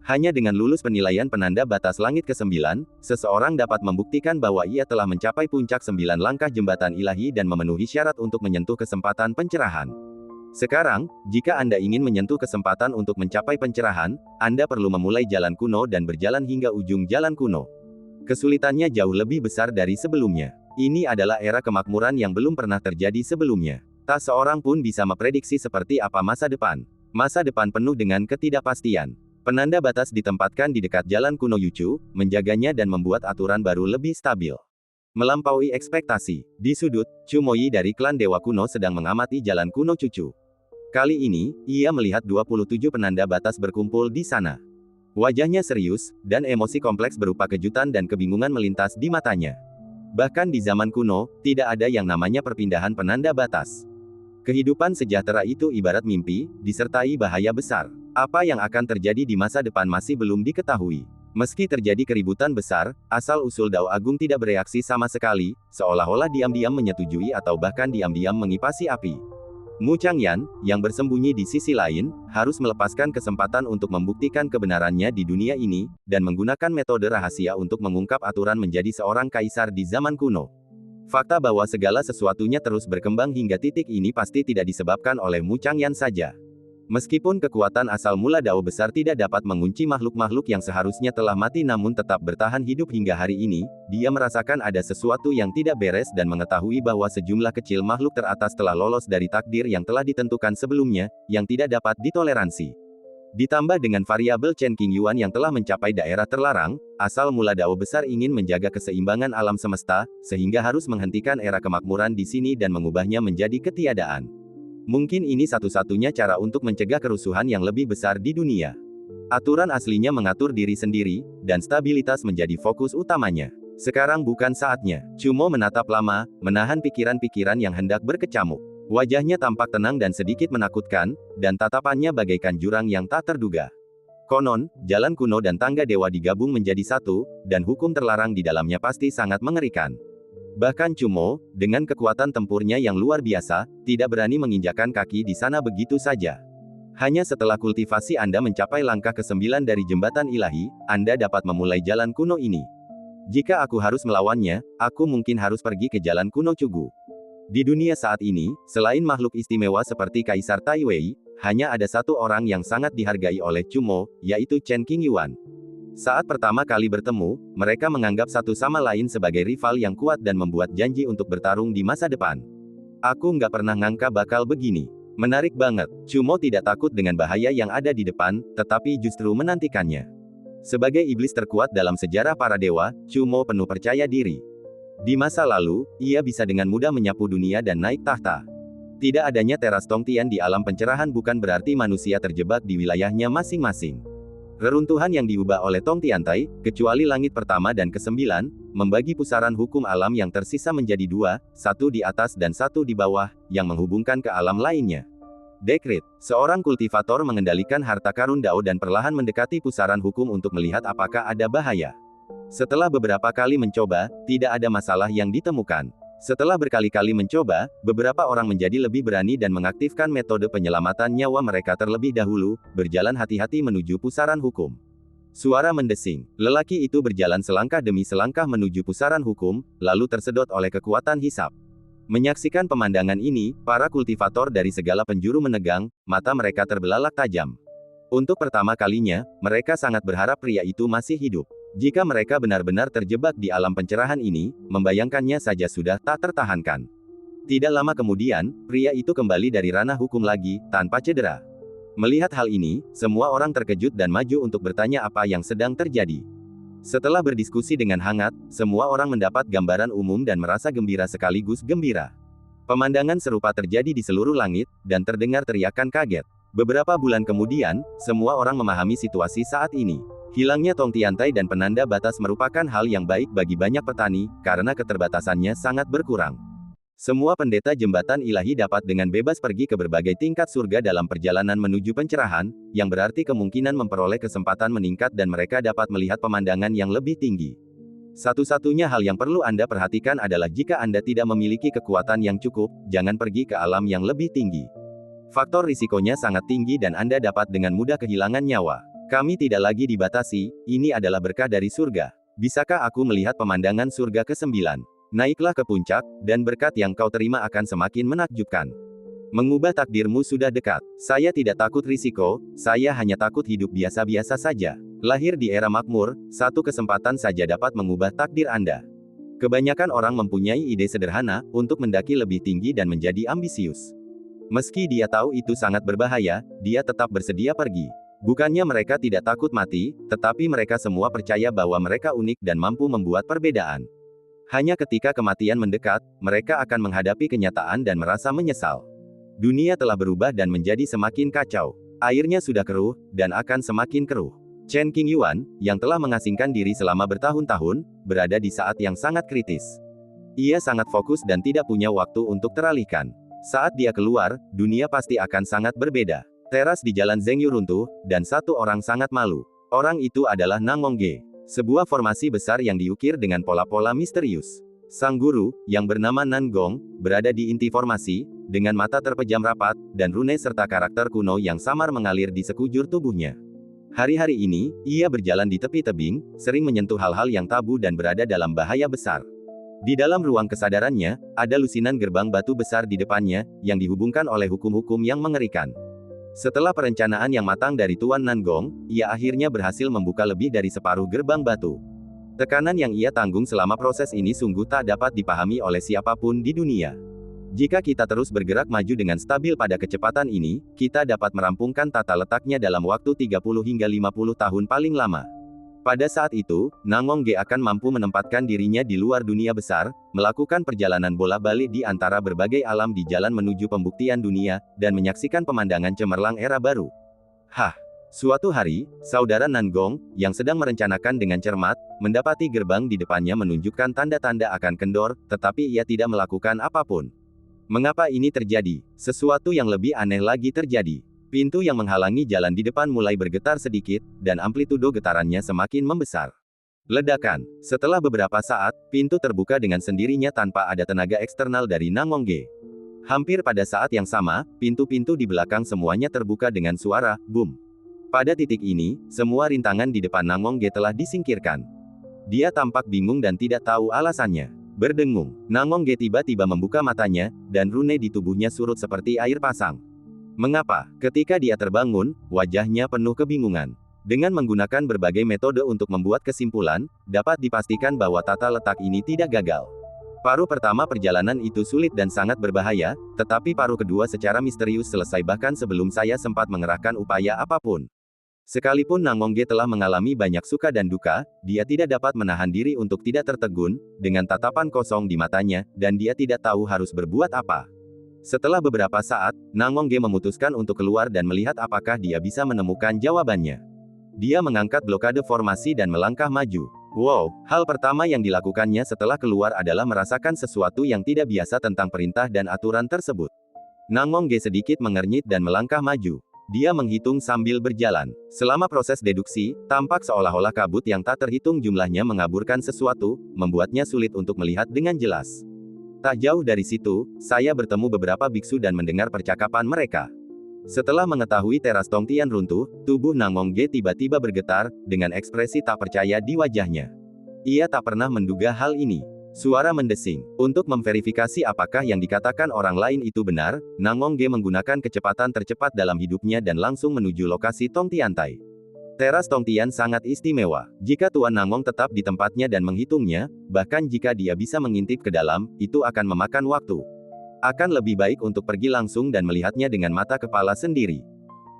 Hanya dengan lulus penilaian penanda batas langit ke-9, seseorang dapat membuktikan bahwa ia telah mencapai puncak 9 langkah jembatan ilahi dan memenuhi syarat untuk menyentuh kesempatan pencerahan. Sekarang, jika Anda ingin menyentuh kesempatan untuk mencapai pencerahan, Anda perlu memulai jalan kuno dan berjalan hingga ujung jalan kuno. Kesulitannya jauh lebih besar dari sebelumnya. Ini adalah era kemakmuran yang belum pernah terjadi sebelumnya. Tak seorang pun bisa memprediksi seperti apa masa depan. Masa depan penuh dengan ketidakpastian. Penanda batas ditempatkan di dekat jalan kuno Yuchu, menjaganya dan membuat aturan baru lebih stabil. Melampaui ekspektasi. Di sudut, Chu Moyi dari klan Dewa Kuno sedang mengamati jalan kuno Cucu. Kali ini, ia melihat 27 penanda batas berkumpul di sana. Wajahnya serius, dan emosi kompleks berupa kejutan dan kebingungan melintas di matanya. Bahkan di zaman kuno, tidak ada yang namanya perpindahan penanda batas. Kehidupan sejahtera itu ibarat mimpi, disertai bahaya besar. Apa yang akan terjadi di masa depan masih belum diketahui. Meski terjadi keributan besar, asal-usul Dao Agung tidak bereaksi sama sekali, seolah-olah diam-diam menyetujui atau bahkan diam-diam mengipasi api. Mu Changyan, yang bersembunyi di sisi lain, harus melepaskan kesempatan untuk membuktikan kebenarannya di dunia ini, dan menggunakan metode rahasia untuk mengungkap aturan menjadi seorang kaisar di zaman kuno. Fakta bahwa segala sesuatunya terus berkembang hingga titik ini pasti tidak disebabkan oleh Mu Changyan saja. Meskipun kekuatan asal mula Dao besar tidak dapat mengunci makhluk-makhluk yang seharusnya telah mati namun tetap bertahan hidup hingga hari ini, dia merasakan ada sesuatu yang tidak beres dan mengetahui bahwa sejumlah kecil makhluk teratas telah lolos dari takdir yang telah ditentukan sebelumnya, yang tidak dapat ditoleransi. Ditambah dengan variabel Chen Qingyuan yang telah mencapai daerah terlarang, asal mula Dao besar ingin menjaga keseimbangan alam semesta, sehingga harus menghentikan era kemakmuran di sini dan mengubahnya menjadi ketiadaan. Mungkin ini satu-satunya cara untuk mencegah kerusuhan yang lebih besar di dunia. Aturan aslinya mengatur diri sendiri, dan stabilitas menjadi fokus utamanya. Sekarang bukan saatnya. Chumo menatap lama, menahan pikiran-pikiran yang hendak berkecamuk. Wajahnya tampak tenang dan sedikit menakutkan, dan tatapannya bagaikan jurang yang tak terduga. Konon, jalan kuno dan tangga dewa digabung menjadi satu, dan hukum terlarang di dalamnya pasti sangat mengerikan. Bahkan Chumo, dengan kekuatan tempurnya yang luar biasa, tidak berani menginjakkan kaki di sana begitu saja. Hanya setelah kultivasi Anda mencapai langkah ke-9 dari jembatan ilahi, Anda dapat memulai jalan kuno ini. Jika aku harus melawannya, aku mungkin harus pergi ke jalan kuno Cugu. Di dunia saat ini, selain makhluk istimewa seperti Kaisar Tai Wei, hanya ada satu orang yang sangat dihargai oleh Chumo, yaitu Chen Qingyuan. Saat pertama kali bertemu, mereka menganggap satu sama lain sebagai rival yang kuat dan membuat janji untuk bertarung di masa depan. Aku nggak pernah ngangka bakal begini. Menarik banget, Chumo tidak takut dengan bahaya yang ada di depan, tetapi justru menantikannya. Sebagai iblis terkuat dalam sejarah para dewa, Chumo penuh percaya diri. Di masa lalu, ia bisa dengan mudah menyapu dunia dan naik tahta. Tidak adanya teras Tongtian di alam pencerahan bukan berarti manusia terjebak di wilayahnya masing-masing. Reruntuhan yang diubah oleh Tongtiantai, kecuali langit pertama dan ke-9, membagi pusaran hukum alam yang tersisa menjadi dua, satu di atas dan satu di bawah, yang menghubungkan ke alam lainnya. Dekrit, seorang kultivator mengendalikan harta karun Dao dan perlahan mendekati pusaran hukum untuk melihat apakah ada bahaya. Setelah beberapa kali mencoba, tidak ada masalah yang ditemukan. Setelah berkali-kali mencoba, beberapa orang menjadi lebih berani dan mengaktifkan metode penyelamatan nyawa mereka terlebih dahulu, berjalan hati-hati menuju pusaran hukum. Suara mendesing. Lelaki itu berjalan selangkah demi selangkah menuju pusaran hukum, lalu tersedot oleh kekuatan hisap. Menyaksikan pemandangan ini, para kultivator dari segala penjuru menegang, mata mereka terbelalak tajam. Untuk pertama kalinya, mereka sangat berharap pria itu masih hidup. Jika mereka benar-benar terjebak di alam pencerahan ini, membayangkannya saja sudah tak tertahankan. Tidak lama kemudian, pria itu kembali dari ranah hukum lagi, tanpa cedera. Melihat hal ini, semua orang terkejut dan maju untuk bertanya apa yang sedang terjadi. Setelah berdiskusi dengan hangat, semua orang mendapat gambaran umum dan merasa gembira sekaligus gembira. Pemandangan serupa terjadi di seluruh langit, dan terdengar teriakan kaget. Beberapa bulan kemudian, semua orang memahami situasi saat ini. Hilangnya Tongtiantai dan penanda batas merupakan hal yang baik bagi banyak petani, karena keterbatasannya sangat berkurang. Semua pendeta jembatan ilahi dapat dengan bebas pergi ke berbagai tingkat surga dalam perjalanan menuju pencerahan, yang berarti kemungkinan memperoleh kesempatan meningkat dan mereka dapat melihat pemandangan yang lebih tinggi. Satu-satunya hal yang perlu Anda perhatikan adalah jika Anda tidak memiliki kekuatan yang cukup, jangan pergi ke alam yang lebih tinggi. Faktor risikonya sangat tinggi dan Anda dapat dengan mudah kehilangan nyawa. Kami tidak lagi dibatasi, ini adalah berkah dari surga. Bisakah aku melihat pemandangan surga ke-9? Naiklah ke puncak, dan berkat yang kau terima akan semakin menakjubkan. Mengubah takdirmu sudah dekat. Saya tidak takut risiko, saya hanya takut hidup biasa-biasa saja. Lahir di era makmur, satu kesempatan saja dapat mengubah takdir Anda. Kebanyakan orang mempunyai ide sederhana, untuk mendaki lebih tinggi dan menjadi ambisius. Meski dia tahu itu sangat berbahaya, dia tetap bersedia pergi. Bukannya mereka tidak takut mati, tetapi mereka semua percaya bahwa mereka unik dan mampu membuat perbedaan. Hanya ketika kematian mendekat, mereka akan menghadapi kenyataan dan merasa menyesal. Dunia telah berubah dan menjadi semakin kacau. Airnya sudah keruh, dan akan semakin keruh. Chen Qingyuan, yang telah mengasingkan diri selama bertahun-tahun, berada di saat yang sangat kritis. Ia sangat fokus dan tidak punya waktu untuk teralihkan. Saat dia keluar, dunia pasti akan sangat berbeda. Teras di Jalan Zhengyu runtuh, dan satu orang sangat malu. Orang itu adalah Nangongge. Sebuah formasi besar yang diukir dengan pola-pola misterius. Sang guru, yang bernama Nangong, berada di inti formasi, dengan mata terpejam rapat, dan rune serta karakter kuno yang samar mengalir di sekujur tubuhnya. Hari-hari ini, ia berjalan di tepi tebing, sering menyentuh hal-hal yang tabu dan berada dalam bahaya besar. Di dalam ruang kesadarannya, ada lusinan gerbang batu besar di depannya, yang dihubungkan oleh hukum-hukum yang mengerikan. Setelah perencanaan yang matang dari Tuan Nangong, ia akhirnya berhasil membuka lebih dari separuh gerbang batu. Tekanan yang ia tanggung selama proses ini sungguh tak dapat dipahami oleh siapapun di dunia. Jika kita terus bergerak maju dengan stabil pada kecepatan ini, kita dapat merampungkan tata letaknya dalam waktu 30 hingga 50 tahun paling lama. Pada saat itu, Nangong akan mampu menempatkan dirinya di luar dunia besar, melakukan perjalanan bola-balik di antara berbagai alam di jalan menuju pembuktian dunia, dan menyaksikan pemandangan cemerlang era baru. Hah! Suatu hari, saudara Nangong, yang sedang merencanakan dengan cermat, mendapati gerbang di depannya menunjukkan tanda-tanda akan kendor, tetapi ia tidak melakukan apapun. Mengapa ini terjadi? Sesuatu yang lebih aneh lagi terjadi. Pintu yang menghalangi jalan di depan mulai bergetar sedikit, dan amplitudo getarannya semakin membesar. Ledakan. Setelah beberapa saat, pintu terbuka dengan sendirinya tanpa ada tenaga eksternal dari Nangong. Hampir pada saat yang sama, pintu-pintu di belakang semuanya terbuka dengan suara boom. Pada titik ini, semua rintangan di depan Nangong telah disingkirkan. Dia tampak bingung dan tidak tahu alasannya. Berdengung, Nangong tiba-tiba membuka matanya, dan rune di tubuhnya surut seperti air pasang. Mengapa? Ketika dia terbangun, wajahnya penuh kebingungan. Dengan menggunakan berbagai metode untuk membuat kesimpulan, dapat dipastikan bahwa tata letak ini tidak gagal. Paruh pertama perjalanan itu sulit dan sangat berbahaya, tetapi paruh kedua secara misterius selesai bahkan sebelum saya sempat mengerahkan upaya apapun. Sekalipun Nangong telah mengalami banyak suka dan duka, dia tidak dapat menahan diri untuk tidak tertegun, dengan tatapan kosong di matanya, dan dia tidak tahu harus berbuat apa. Setelah beberapa saat, Nangong memutuskan untuk keluar dan melihat apakah dia bisa menemukan jawabannya. Dia mengangkat blokade formasi dan melangkah maju. Wow, hal pertama yang dilakukannya setelah keluar adalah merasakan sesuatu yang tidak biasa tentang perintah dan aturan tersebut. Nangong sedikit mengernyit dan melangkah maju. Dia menghitung sambil berjalan. Selama proses deduksi, tampak seolah-olah kabut yang tak terhitung jumlahnya mengaburkan sesuatu, membuatnya sulit untuk melihat dengan jelas. Tak jauh dari situ, saya bertemu beberapa biksu dan mendengar percakapan mereka. Setelah mengetahui teras Tongtian runtuh, tubuh Nangong tiba-tiba bergetar, dengan ekspresi tak percaya di wajahnya. Ia tak pernah menduga hal ini. Suara mendesing. Untuk memverifikasi apakah yang dikatakan orang lain itu benar, Nangong menggunakan kecepatan tercepat dalam hidupnya dan langsung menuju lokasi Tongtiantai. Teras Tongtian sangat istimewa. Jika Tuan Nangong tetap di tempatnya dan menghitungnya, bahkan jika dia bisa mengintip ke dalam, itu akan memakan waktu. Akan lebih baik untuk pergi langsung dan melihatnya dengan mata kepala sendiri.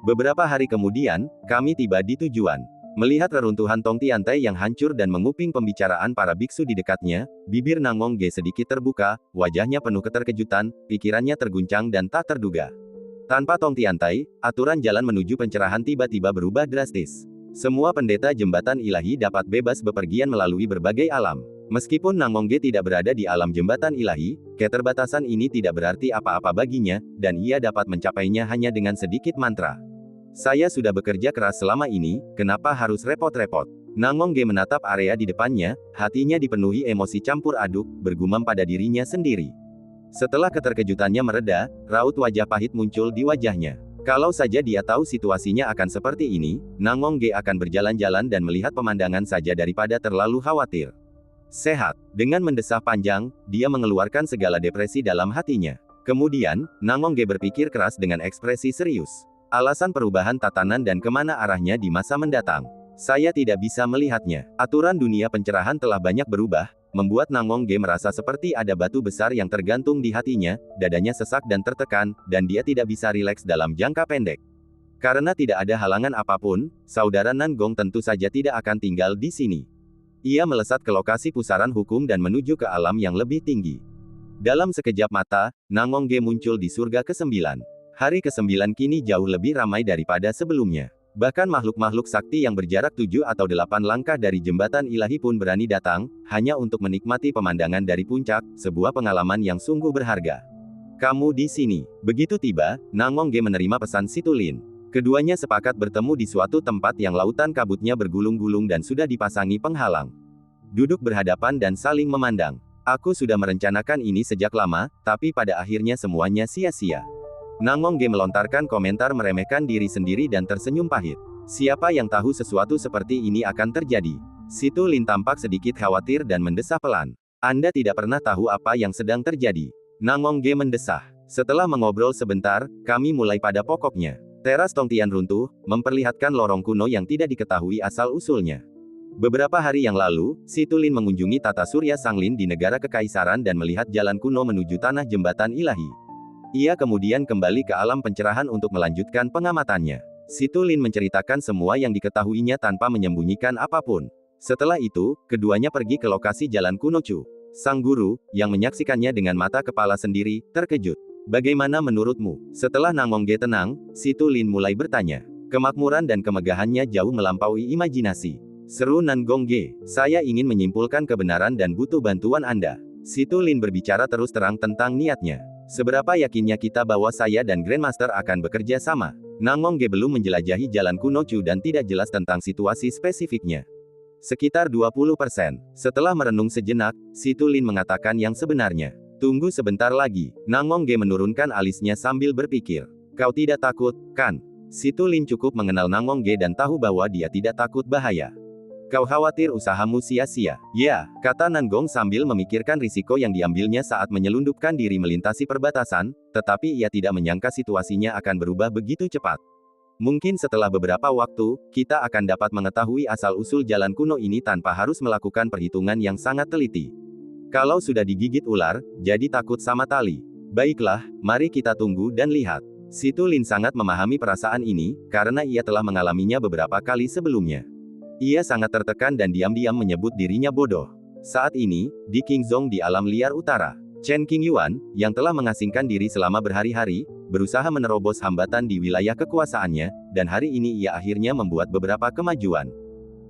Beberapa hari kemudian, kami tiba di tujuan. Melihat reruntuhan Tongtiantai yang hancur dan menguping pembicaraan para biksu di dekatnya, bibir Nangong sedikit terbuka, wajahnya penuh keterkejutan, pikirannya terguncang dan tak terduga. Tanpa Tongtiantai, aturan jalan menuju pencerahan tiba-tiba berubah drastis. Semua pendeta jembatan ilahi dapat bebas bepergian melalui berbagai alam. Meskipun Nangong tidak berada di alam jembatan ilahi, keterbatasan ini tidak berarti apa-apa baginya, dan ia dapat mencapainya hanya dengan sedikit mantra. Saya sudah bekerja keras selama ini, kenapa harus repot-repot? Nangong menatap area di depannya, hatinya dipenuhi emosi campur aduk, bergumam pada dirinya sendiri. Setelah keterkejutannya mereda, raut wajah pahit muncul di wajahnya. Kalau saja dia tahu situasinya akan seperti ini, Nangong akan berjalan-jalan dan melihat pemandangan saja daripada terlalu khawatir. Sehat. Dengan mendesah panjang, dia mengeluarkan segala depresi dalam hatinya. Kemudian, Nangong berpikir keras dengan ekspresi serius. Alasan perubahan tatanan dan kemana arahnya di masa mendatang. Saya tidak bisa melihatnya. Aturan dunia pencerahan telah banyak berubah, membuat Nangong merasa seperti ada batu besar yang tergantung di hatinya, dadanya sesak dan tertekan, dan dia tidak bisa rileks dalam jangka pendek. Karena tidak ada halangan apapun, saudara Nangong tentu saja tidak akan tinggal di sini. Ia melesat ke lokasi pusaran hukum dan menuju ke alam yang lebih tinggi. Dalam sekejap mata, Nangong muncul di surga ke-9. Hari ke-9 kini jauh lebih ramai daripada sebelumnya. Bahkan makhluk-makhluk sakti yang berjarak 7 atau 8 langkah dari jembatan ilahi pun berani datang, hanya untuk menikmati pemandangan dari puncak, sebuah pengalaman yang sungguh berharga. Kamu di sini. Begitu tiba, Nangong menerima pesan Situlin. Keduanya sepakat bertemu di suatu tempat yang lautan kabutnya bergulung-gulung dan sudah dipasangi penghalang. Duduk berhadapan dan saling memandang. Aku sudah merencanakan ini sejak lama, tapi pada akhirnya semuanya sia-sia. Nangong melontarkan komentar meremehkan diri sendiri dan tersenyum pahit. Siapa yang tahu sesuatu seperti ini akan terjadi? Situlin tampak sedikit khawatir dan mendesah pelan. Anda tidak pernah tahu apa yang sedang terjadi. Nangongge mendesah. Setelah mengobrol sebentar, kami mulai pada pokoknya. Teras Tongtian runtuh, memperlihatkan lorong kuno yang tidak diketahui asal-usulnya. Beberapa hari yang lalu, Si Tulin mengunjungi Tata Surya Sanglin di negara kekaisaran dan melihat jalan kuno menuju tanah jembatan ilahi. Ia kemudian kembali ke alam pencerahan untuk melanjutkan pengamatannya. Si Tulin menceritakan semua yang diketahuinya tanpa menyembunyikan apapun. Setelah itu, keduanya pergi ke lokasi jalan kuno Chu. Sang guru, yang menyaksikannya dengan mata kepala sendiri, terkejut. Bagaimana menurutmu? Setelah Nangongge tenang, Si Tulin mulai bertanya. Kemakmuran dan kemegahannya jauh melampaui imajinasi. Seru Nangongge, saya ingin menyimpulkan kebenaran dan butuh bantuan Anda. Si Tulin berbicara terus terang tentang niatnya. Seberapa yakinnya kita bahwa saya dan Grandmaster akan bekerja sama? Nangongge belum menjelajahi jalan kuno Chu dan tidak jelas tentang situasi spesifiknya. Sekitar 20%. Setelah merenung sejenak, Si Tulin mengatakan yang sebenarnya. Tunggu sebentar lagi. Nangongge menurunkan alisnya sambil berpikir. Kau tidak takut, kan? Si Tulin cukup mengenal Nangongge dan tahu bahwa dia tidak takut bahaya. Kau khawatir usahamu sia-sia? Ya, kata Nanggong sambil memikirkan risiko yang diambilnya saat menyelundupkan diri melintasi perbatasan, tetapi ia tidak menyangka situasinya akan berubah begitu cepat. Mungkin setelah beberapa waktu, kita akan dapat mengetahui asal-usul jalan kuno ini tanpa harus melakukan perhitungan yang sangat teliti. Kalau sudah digigit ular, jadi takut sama tali. Baiklah, mari kita tunggu dan lihat. Si Tulin sangat memahami perasaan ini, karena ia telah mengalaminya beberapa kali sebelumnya. Ia sangat tertekan dan diam-diam menyebut dirinya bodoh. Saat ini, di Qingzhou di alam liar utara, Chen Qingyuan, yang telah mengasingkan diri selama berhari-hari, berusaha menerobos hambatan di wilayah kekuasaannya, dan hari ini ia akhirnya membuat beberapa kemajuan.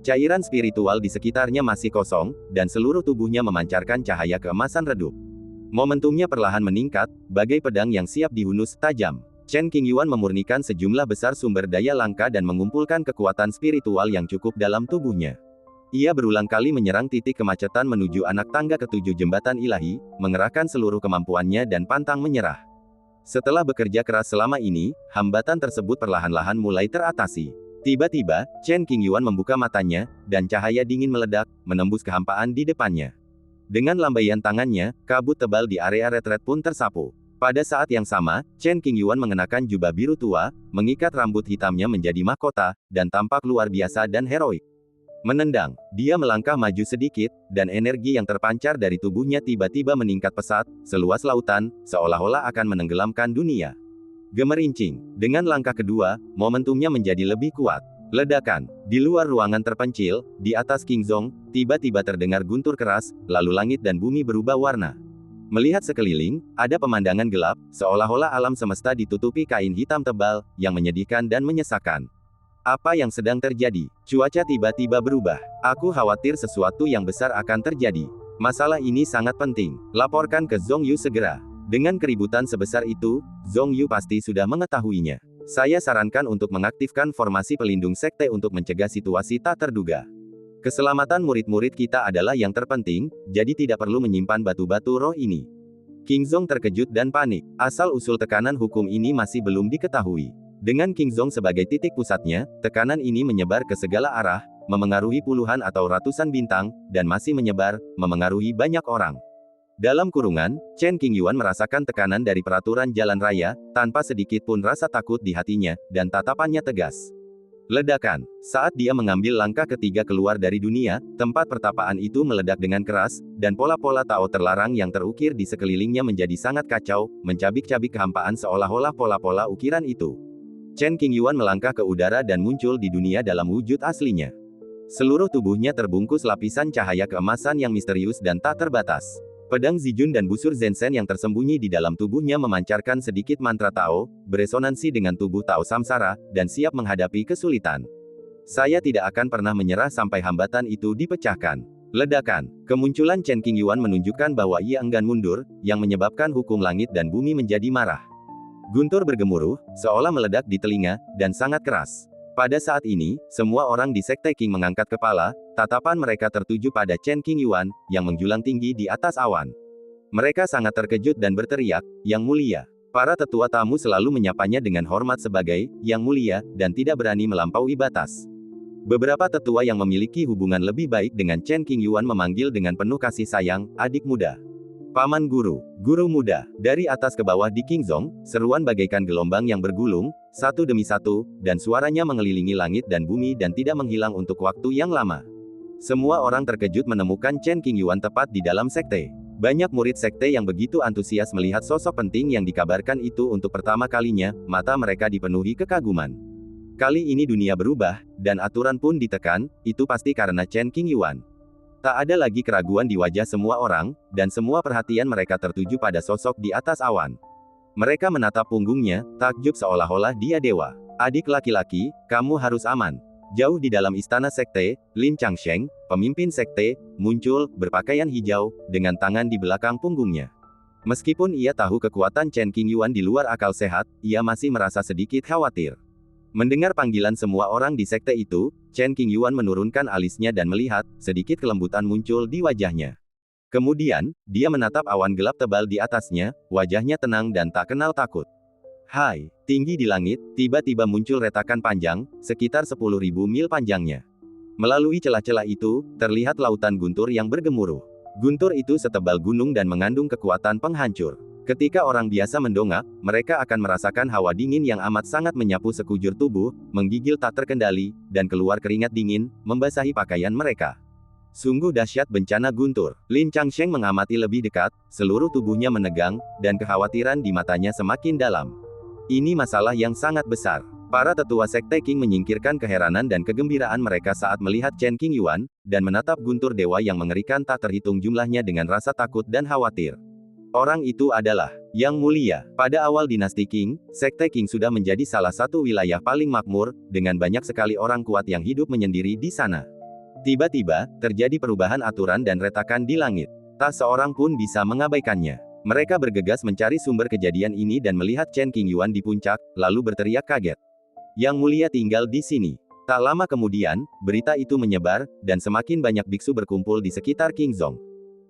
Cairan spiritual di sekitarnya masih kosong, dan seluruh tubuhnya memancarkan cahaya keemasan redup. Momentumnya perlahan meningkat, bagai pedang yang siap dihunus tajam. Chen Qingyuan memurnikan sejumlah besar sumber daya langka dan mengumpulkan kekuatan spiritual yang cukup dalam tubuhnya. Ia berulang kali menyerang titik kemacetan menuju anak tangga ketujuh jembatan ilahi, mengerahkan seluruh kemampuannya dan pantang menyerah. Setelah bekerja keras selama ini, hambatan tersebut perlahan-lahan mulai teratasi. Tiba-tiba, Chen Qingyuan membuka matanya, dan cahaya dingin meledak, menembus kehampaan di depannya. Dengan lambaian tangannya, kabut tebal di area retret pun tersapu. Pada saat yang sama, Chen Qingyuan mengenakan jubah biru tua, mengikat rambut hitamnya menjadi mahkota, dan tampak luar biasa dan heroik. Menendang, dia melangkah maju sedikit, dan energi yang terpancar dari tubuhnya tiba-tiba meningkat pesat, seluas lautan, seolah-olah akan menenggelamkan dunia. Gemerincing, dengan langkah kedua, momentumnya menjadi lebih kuat. Ledakan, di luar ruangan terpencil, di atas Qingzhou, tiba-tiba terdengar guntur keras, lalu langit dan bumi berubah warna. Melihat sekeliling, ada pemandangan gelap, seolah-olah alam semesta ditutupi kain hitam tebal, yang menyedihkan dan menyesakan. Apa yang sedang terjadi? Cuaca tiba-tiba berubah. Aku khawatir sesuatu yang besar akan terjadi. Masalah ini sangat penting. Laporkan ke Zhong Yu segera. Dengan keributan sebesar itu, Zhong Yu pasti sudah mengetahuinya. Saya sarankan untuk mengaktifkan formasi pelindung sekte untuk mencegah situasi tak terduga. Keselamatan murid-murid kita adalah yang terpenting, jadi tidak perlu menyimpan batu-batu roh ini. Qingzhou terkejut dan panik. Asal-usul tekanan hukum ini masih belum diketahui. Dengan Qingzhou sebagai titik pusatnya, tekanan ini menyebar ke segala arah, memengaruhi puluhan atau ratusan bintang, dan masih menyebar, memengaruhi banyak orang. Dalam kurungan, Chen Qingyuan merasakan tekanan dari peraturan jalan raya, tanpa sedikit pun rasa takut di hatinya, dan tatapannya tegas. Ledakan. Saat dia mengambil langkah ketiga keluar dari dunia, tempat pertapaan itu meledak dengan keras, dan pola-pola Tao terlarang yang terukir di sekelilingnya menjadi sangat kacau, mencabik-cabik kehampaan seolah-olah pola-pola ukiran itu. Chen Qingyuan melangkah ke udara dan muncul di dunia dalam wujud aslinya. Seluruh tubuhnya terbungkus lapisan cahaya keemasan yang misterius dan tak terbatas. Pedang Zijun dan busur Zhensen yang tersembunyi di dalam tubuhnya memancarkan sedikit mantra Tao, beresonansi dengan tubuh Tao Samsara, dan siap menghadapi kesulitan. Saya tidak akan pernah menyerah sampai hambatan itu dipecahkan. Ledakan. Kemunculan Chen Qingyuan menunjukkan bahwa ia enggan mundur, yang menyebabkan hukum langit dan bumi menjadi marah. Guntur bergemuruh, seolah meledak di telinga, dan sangat keras. Pada saat ini, semua orang di Sekte Qing mengangkat kepala, tatapan mereka tertuju pada Chen Qingyuan, yang menjulang tinggi di atas awan. Mereka sangat terkejut dan berteriak, "Yang Mulia." Para tetua tamu selalu menyapanya dengan hormat sebagai, "Yang Mulia," dan tidak berani melampaui batas. Beberapa tetua yang memiliki hubungan lebih baik dengan Chen Qingyuan memanggil dengan penuh kasih sayang, adik muda. Paman guru, guru muda. Dari atas ke bawah di Qingzhong, seruan bagaikan gelombang yang bergulung, satu demi satu, dan suaranya mengelilingi langit dan bumi dan tidak menghilang untuk waktu yang lama. Semua orang terkejut menemukan Chen Qingyuan tepat di dalam sekte. Banyak murid sekte yang begitu antusias melihat sosok penting yang dikabarkan itu untuk pertama kalinya, mata mereka dipenuhi kekaguman. Kali ini dunia berubah, dan aturan pun ditekan, itu pasti karena Chen Qingyuan. Tak ada lagi keraguan di wajah semua orang, dan semua perhatian mereka tertuju pada sosok di atas awan. Mereka menatap punggungnya, takjub seolah-olah dia dewa. Adik laki-laki, kamu harus aman. Jauh di dalam istana sekte, Lin Changsheng, pemimpin sekte, muncul, berpakaian hijau, dengan tangan di belakang punggungnya. Meskipun ia tahu kekuatan Chen Qingyuan di luar akal sehat, ia masih merasa sedikit khawatir. Mendengar panggilan semua orang di sekte itu, Chen Qingyuan menurunkan alisnya dan melihat, sedikit kelembutan muncul di wajahnya. Kemudian, dia menatap awan gelap tebal di atasnya, wajahnya tenang dan tak kenal takut. Hai, tinggi di langit, tiba-tiba muncul retakan panjang, sekitar 10.000 mil panjangnya. Melalui celah-celah itu, terlihat lautan guntur yang bergemuruh. Guntur itu setebal gunung dan mengandung kekuatan penghancur. Ketika orang biasa mendongak, mereka akan merasakan hawa dingin yang amat sangat menyapu sekujur tubuh, menggigil tak terkendali, dan keluar keringat dingin, membasahi pakaian mereka. Sungguh dahsyat bencana guntur. Lin Changsheng mengamati lebih dekat, seluruh tubuhnya menegang, dan kekhawatiran di matanya semakin dalam. Ini masalah yang sangat besar. Para tetua sekte Qing menyingkirkan keheranan dan kegembiraan mereka saat melihat Chen Qingyuan, dan menatap guntur dewa yang mengerikan tak terhitung jumlahnya dengan rasa takut dan khawatir. Orang itu adalah Yang Mulia. Pada awal dinasti Qing, sekte Qing sudah menjadi salah satu wilayah paling makmur, dengan banyak sekali orang kuat yang hidup menyendiri di sana. Tiba-tiba, terjadi perubahan aturan dan retakan di langit. Tak seorang pun bisa mengabaikannya. Mereka bergegas mencari sumber kejadian ini dan melihat Chen Qingyuan di puncak, lalu berteriak kaget. Yang Mulia tinggal di sini. Tak lama kemudian, berita itu menyebar, dan semakin banyak biksu berkumpul di sekitar Qingzhong.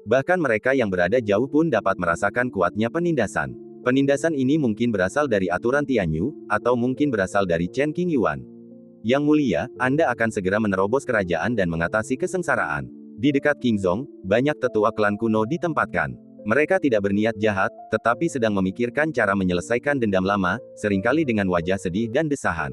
Bahkan mereka yang berada jauh pun dapat merasakan kuatnya penindasan. Penindasan ini mungkin berasal dari aturan Tianyu, atau mungkin berasal dari Chen Qingyuan. Yang Mulia, Anda akan segera menerobos kerajaan dan mengatasi kesengsaraan. Di dekat Qingzhong, banyak tetua klan kuno ditempatkan. Mereka tidak berniat jahat, tetapi sedang memikirkan cara menyelesaikan dendam lama, seringkali dengan wajah sedih dan desahan.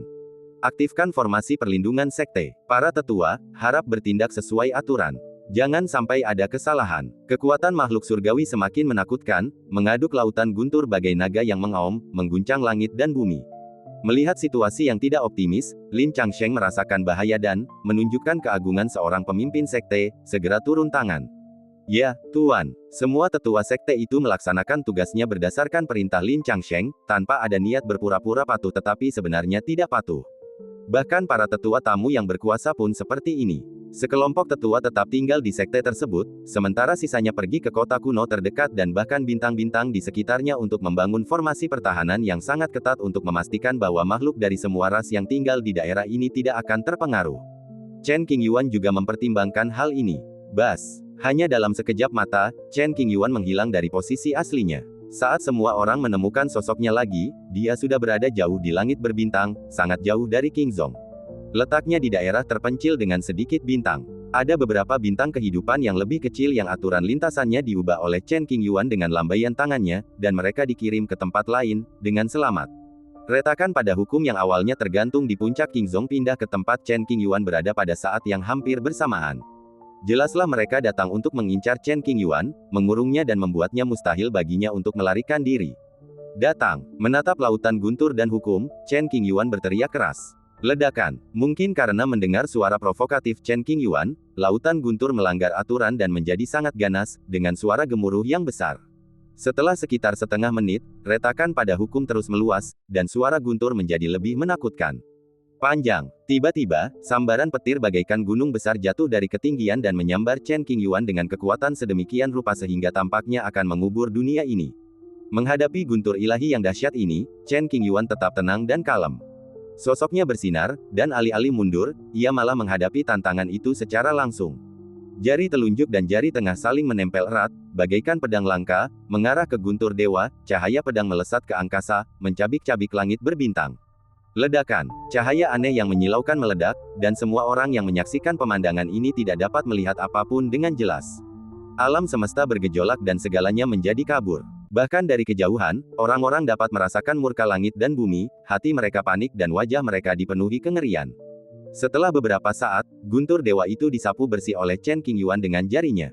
Aktifkan formasi perlindungan sekte. Para tetua, harap bertindak sesuai aturan. Jangan sampai ada kesalahan. Kekuatan makhluk surgawi semakin menakutkan, mengaduk lautan guntur bagai naga yang mengaum, mengguncang langit dan bumi. Melihat situasi yang tidak optimis, Lin Changsheng merasakan bahaya dan, menunjukkan keagungan seorang pemimpin sekte, segera turun tangan. Ya, Tuan. Semua tetua sekte itu melaksanakan tugasnya berdasarkan perintah Lin Changsheng, tanpa ada niat berpura-pura patuh tetapi sebenarnya tidak patuh. Bahkan para tetua tamu yang berkuasa pun seperti ini. Sekelompok tetua tetap tinggal di sekte tersebut, sementara sisanya pergi ke kota kuno terdekat dan bahkan bintang-bintang di sekitarnya untuk membangun formasi pertahanan yang sangat ketat untuk memastikan bahwa makhluk dari semua ras yang tinggal di daerah ini tidak akan terpengaruh. Chen Qingyuan juga mempertimbangkan hal ini. Bas. Hanya dalam sekejap mata, Chen Qingyuan menghilang dari posisi aslinya. Saat semua orang menemukan sosoknya lagi, dia sudah berada jauh di langit berbintang, sangat jauh dari Qingzhong. Letaknya di daerah terpencil dengan sedikit bintang. Ada beberapa bintang kehidupan yang lebih kecil yang aturan lintasannya diubah oleh Chen Qingyuan dengan lambaian tangannya, dan mereka dikirim ke tempat lain, dengan selamat. Retakan pada hukum yang awalnya tergantung di puncak Qingzhong pindah ke tempat Chen Qingyuan berada pada saat yang hampir bersamaan. Jelaslah mereka datang untuk mengincar Chen Qingyuan, mengurungnya dan membuatnya mustahil baginya untuk melarikan diri. Datang, menatap lautan guntur dan hukum, Chen Qingyuan berteriak keras. Ledakan, mungkin karena mendengar suara provokatif Chen Qingyuan, lautan guntur melanggar aturan dan menjadi sangat ganas, dengan suara gemuruh yang besar. Setelah sekitar setengah menit, retakan pada hukum terus meluas, dan suara guntur menjadi lebih menakutkan. Panjang. Tiba-tiba, sambaran petir bagaikan gunung besar jatuh dari ketinggian dan menyambar Chen Qingyuan dengan kekuatan sedemikian rupa sehingga tampaknya akan mengubur dunia ini. Menghadapi guntur ilahi yang dahsyat ini, Chen Qingyuan tetap tenang dan kalem. Sosoknya bersinar, dan alih-alih mundur, ia malah menghadapi tantangan itu secara langsung. Jari telunjuk dan jari tengah saling menempel erat, bagaikan pedang langka, mengarah ke guntur dewa, cahaya pedang melesat ke angkasa, mencabik-cabik langit berbintang. Ledakan, cahaya aneh yang menyilaukan meledak, dan semua orang yang menyaksikan pemandangan ini tidak dapat melihat apapun dengan jelas. Alam semesta bergejolak dan segalanya menjadi kabur. Bahkan dari kejauhan, orang-orang dapat merasakan murka langit dan bumi, hati mereka panik dan wajah mereka dipenuhi kengerian. Setelah beberapa saat, guntur dewa itu disapu bersih oleh Chen Qingyuan dengan jarinya.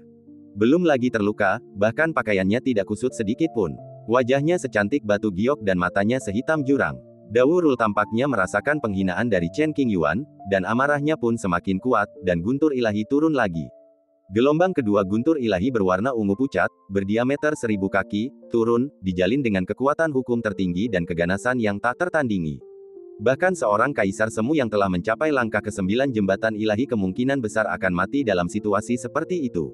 Belum lagi terluka, bahkan pakaiannya tidak kusut sedikit pun. Wajahnya secantik batu giok dan matanya sehitam jurang. Dawu Rul tampaknya merasakan penghinaan dari Chen Qingyuan, dan amarahnya pun semakin kuat, dan guntur ilahi turun lagi. Gelombang kedua guntur ilahi berwarna ungu pucat, berdiameter 1000 kaki, turun, dijalin dengan kekuatan hukum tertinggi dan keganasan yang tak tertandingi. Bahkan seorang kaisar semu yang telah mencapai langkah ke-9 jembatan ilahi kemungkinan besar akan mati dalam situasi seperti itu.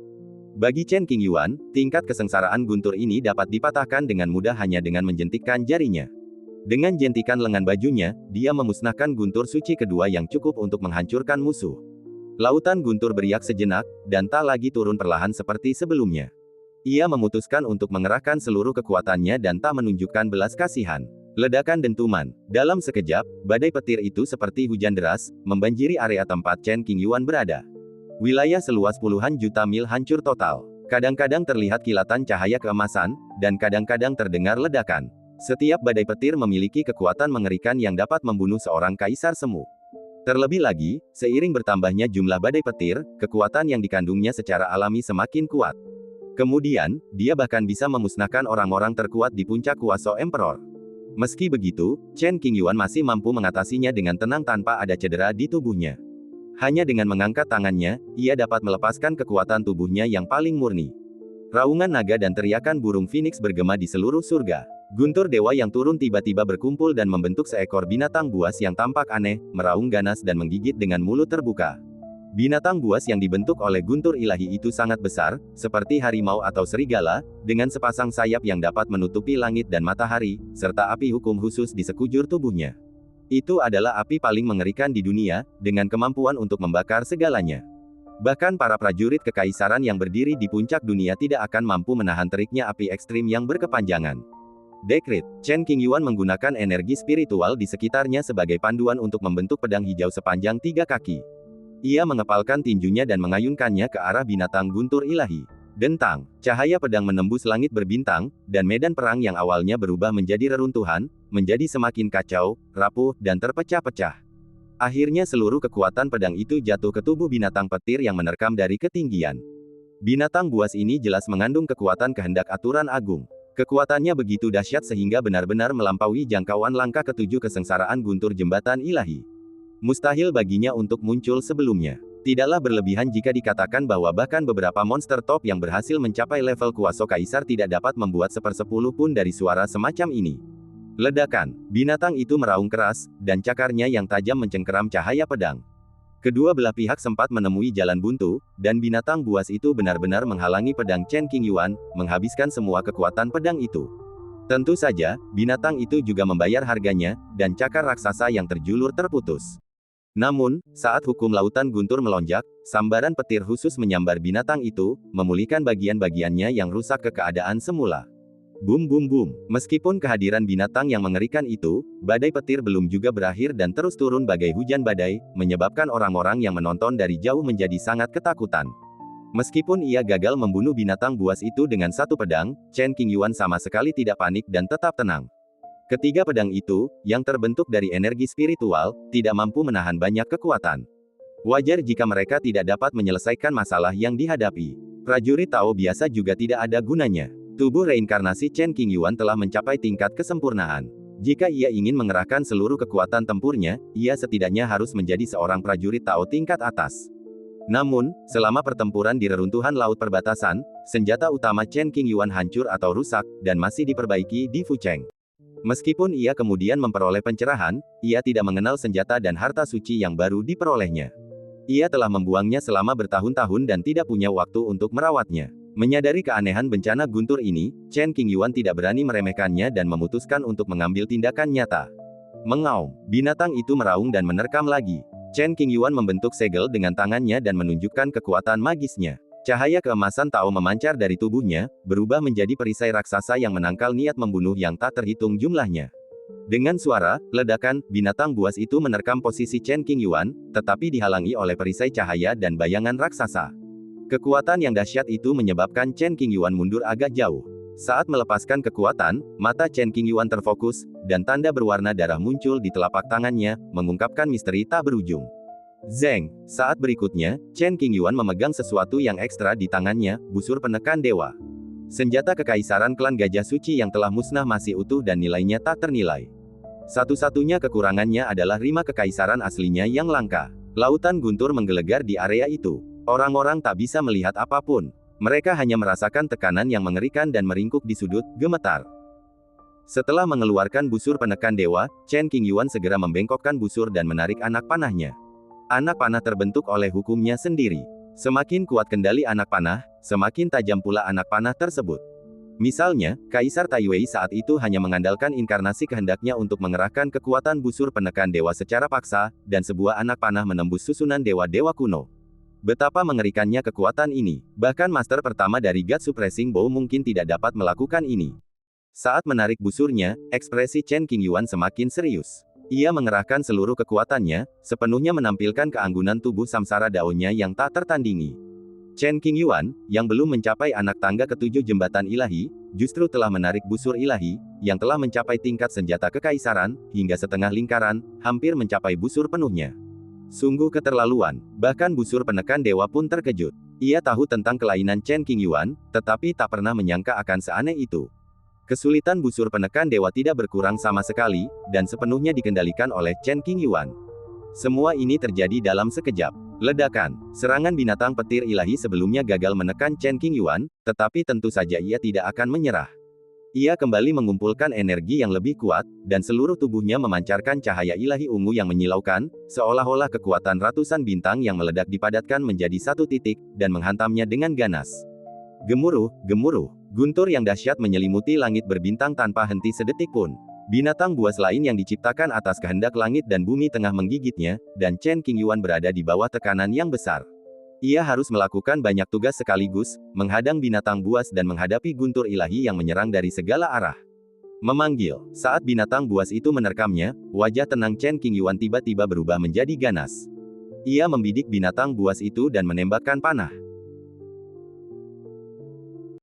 Bagi Chen Qingyuan, tingkat kesengsaraan guntur ini dapat dipatahkan dengan mudah hanya dengan menjentikkan jarinya. Dengan jentikan lengan bajunya, dia memusnahkan guntur suci kedua yang cukup untuk menghancurkan musuh. Lautan guntur beriak sejenak, dan tak lagi turun perlahan seperti sebelumnya. Ia memutuskan untuk mengerahkan seluruh kekuatannya dan tak menunjukkan belas kasihan. Ledakan dentuman. Dalam sekejap, badai petir itu seperti hujan deras, membanjiri area tempat Chen Qingyuan berada. Wilayah seluas puluhan juta mil hancur total. Kadang-kadang terlihat kilatan cahaya keemasan, dan kadang-kadang terdengar ledakan. Setiap badai petir memiliki kekuatan mengerikan yang dapat membunuh seorang kaisar semu. Terlebih lagi, seiring bertambahnya jumlah badai petir, kekuatan yang dikandungnya secara alami semakin kuat. Kemudian, dia bahkan bisa memusnahkan orang-orang terkuat di puncak kuasa Emperor. Meski begitu, Chen Qingyuan masih mampu mengatasinya dengan tenang tanpa ada cedera di tubuhnya. Hanya dengan mengangkat tangannya, ia dapat melepaskan kekuatan tubuhnya yang paling murni. Raungan naga dan teriakan burung phoenix bergema di seluruh surga. Guntur dewa yang turun tiba-tiba berkumpul dan membentuk seekor binatang buas yang tampak aneh, meraung ganas dan menggigit dengan mulut terbuka. Binatang buas yang dibentuk oleh guntur ilahi itu sangat besar, seperti harimau atau serigala, dengan sepasang sayap yang dapat menutupi langit dan matahari, serta api hukum khusus di sekujur tubuhnya. Itu adalah api paling mengerikan di dunia, dengan kemampuan untuk membakar segalanya. Bahkan para prajurit kekaisaran yang berdiri di puncak dunia tidak akan mampu menahan teriknya api ekstrim yang berkepanjangan. Dekrit, Chen Qingyuan menggunakan energi spiritual di sekitarnya sebagai panduan untuk membentuk pedang hijau sepanjang 3 kaki. Ia mengepalkan tinjunya dan mengayunkannya ke arah binatang guntur ilahi. Dentang, cahaya pedang menembus langit berbintang, dan medan perang yang awalnya berubah menjadi reruntuhan, menjadi semakin kacau, rapuh, dan terpecah-pecah. Akhirnya seluruh kekuatan pedang itu jatuh ke tubuh binatang petir yang menerkam dari ketinggian. Binatang buas ini jelas mengandung kekuatan kehendak aturan agung. Kekuatannya begitu dahsyat sehingga benar-benar melampaui jangkauan langkah ketujuh kesengsaraan guntur jembatan ilahi. Mustahil baginya untuk muncul sebelumnya. Tidaklah berlebihan jika dikatakan bahwa bahkan beberapa monster top yang berhasil mencapai level kuasa kaisar tidak dapat membuat 1/10 pun dari suara semacam ini. Ledakan, binatang itu meraung keras, dan cakarnya yang tajam mencengkeram cahaya pedang. Kedua belah pihak sempat menemui jalan buntu, dan binatang buas itu benar-benar menghalangi pedang Chen Qingyuan, menghabiskan semua kekuatan pedang itu. Tentu saja, binatang itu juga membayar harganya, dan cakar raksasa yang terjulur terputus. Namun, saat hukum lautan guntur melonjak, sambaran petir khusus menyambar binatang itu, memulihkan bagian-bagiannya yang rusak ke keadaan semula. Bum bum bum. Meskipun kehadiran binatang yang mengerikan itu, badai petir belum juga berakhir dan terus turun bagai hujan badai, menyebabkan orang-orang yang menonton dari jauh menjadi sangat ketakutan. Meskipun ia gagal membunuh binatang buas itu dengan satu pedang, Chen Qingyuan sama sekali tidak panik dan tetap tenang. Ketiga pedang itu, yang terbentuk dari energi spiritual, tidak mampu menahan banyak kekuatan. Wajar jika mereka tidak dapat menyelesaikan masalah yang dihadapi. Prajurit Tao biasa juga tidak ada gunanya. Tubuh reinkarnasi Chen Qingyuan telah mencapai tingkat kesempurnaan. Jika ia ingin mengerahkan seluruh kekuatan tempurnya, ia setidaknya harus menjadi seorang prajurit Tao tingkat atas. Namun, selama pertempuran di reruntuhan laut perbatasan, senjata utama Chen Qingyuan hancur atau rusak, dan masih diperbaiki di Fucheng. Meskipun ia kemudian memperoleh pencerahan, ia tidak mengenal senjata dan harta suci yang baru diperolehnya. Ia telah membuangnya selama bertahun-tahun dan tidak punya waktu untuk merawatnya. Menyadari keanehan bencana guntur ini, Chen Qingyuan tidak berani meremehkannya dan memutuskan untuk mengambil tindakan nyata. Mengaum, binatang itu meraung dan menerkam lagi. Chen Qingyuan membentuk segel dengan tangannya dan menunjukkan kekuatan magisnya. Cahaya keemasan Tao memancar dari tubuhnya, berubah menjadi perisai raksasa yang menangkal niat membunuh yang tak terhitung jumlahnya. Dengan suara ledakan, binatang buas itu menerkam posisi Chen Qingyuan, tetapi dihalangi oleh perisai cahaya dan bayangan raksasa. Kekuatan yang dahsyat itu menyebabkan Chen Qingyuan mundur agak jauh. Saat melepaskan kekuatan, mata Chen Qingyuan terfokus, dan tanda berwarna darah muncul di telapak tangannya, mengungkapkan misteri tak berujung. Zeng, saat berikutnya, Chen Qingyuan memegang sesuatu yang ekstra di tangannya, busur penekan dewa. Senjata kekaisaran klan Gajah Suci yang telah musnah masih utuh dan nilainya tak ternilai. Satu-satunya kekurangannya adalah rima kekaisaran aslinya yang langka. Lautan guntur menggelegar di area itu. Orang-orang tak bisa melihat apapun. Mereka hanya merasakan tekanan yang mengerikan dan meringkuk di sudut, gemetar. Setelah mengeluarkan busur penekan dewa, Chen Qingyuan segera membengkokkan busur dan menarik anak panahnya. Anak panah terbentuk oleh hukumnya sendiri. Semakin kuat kendali anak panah, semakin tajam pula anak panah tersebut. Misalnya, Kaisar Taiwei saat itu hanya mengandalkan inkarnasi kehendaknya untuk mengerahkan kekuatan busur penekan dewa secara paksa, dan sebuah anak panah menembus susunan dewa-dewa kuno. Betapa mengerikannya kekuatan ini. Bahkan master pertama dari God Suppressing Bow mungkin tidak dapat melakukan ini. Saat menarik busurnya, ekspresi Chen Qingyuan semakin serius. Ia mengerahkan seluruh kekuatannya, sepenuhnya menampilkan keanggunan tubuh samsara daonya yang tak tertandingi. Chen Qingyuan, yang belum mencapai anak tangga ketujuh jembatan ilahi, justru telah menarik busur ilahi, yang telah mencapai tingkat senjata kekaisaran, hingga setengah lingkaran, hampir mencapai busur penuhnya. Sungguh keterlaluan, bahkan busur penekan dewa pun terkejut. Ia tahu tentang kelainan Chen Qingyuan, tetapi tak pernah menyangka akan seaneh itu. Kesulitan busur penekan dewa tidak berkurang sama sekali, dan sepenuhnya dikendalikan oleh Chen Qingyuan. Semua ini terjadi dalam sekejap. Ledakan. Serangan binatang petir ilahi sebelumnya gagal menekan Chen Qingyuan, tetapi tentu saja ia tidak akan menyerah. Ia kembali mengumpulkan energi yang lebih kuat, dan seluruh tubuhnya memancarkan cahaya ilahi ungu yang menyilaukan, seolah-olah kekuatan ratusan bintang yang meledak dipadatkan menjadi satu titik, dan menghantamnya dengan ganas. Gemuruh, gemuruh. Guntur yang dahsyat menyelimuti langit berbintang tanpa henti sedetik pun. Binatang buas lain yang diciptakan atas kehendak langit dan bumi tengah menggigitnya, dan Chen Qingyuan berada di bawah tekanan yang besar. Ia harus melakukan banyak tugas sekaligus, menghadang binatang buas dan menghadapi guntur ilahi yang menyerang dari segala arah. Memanggil. Saat binatang buas itu menerkamnya, wajah tenang Chen Qingyuan tiba-tiba berubah menjadi ganas. Ia membidik binatang buas itu dan menembakkan panah.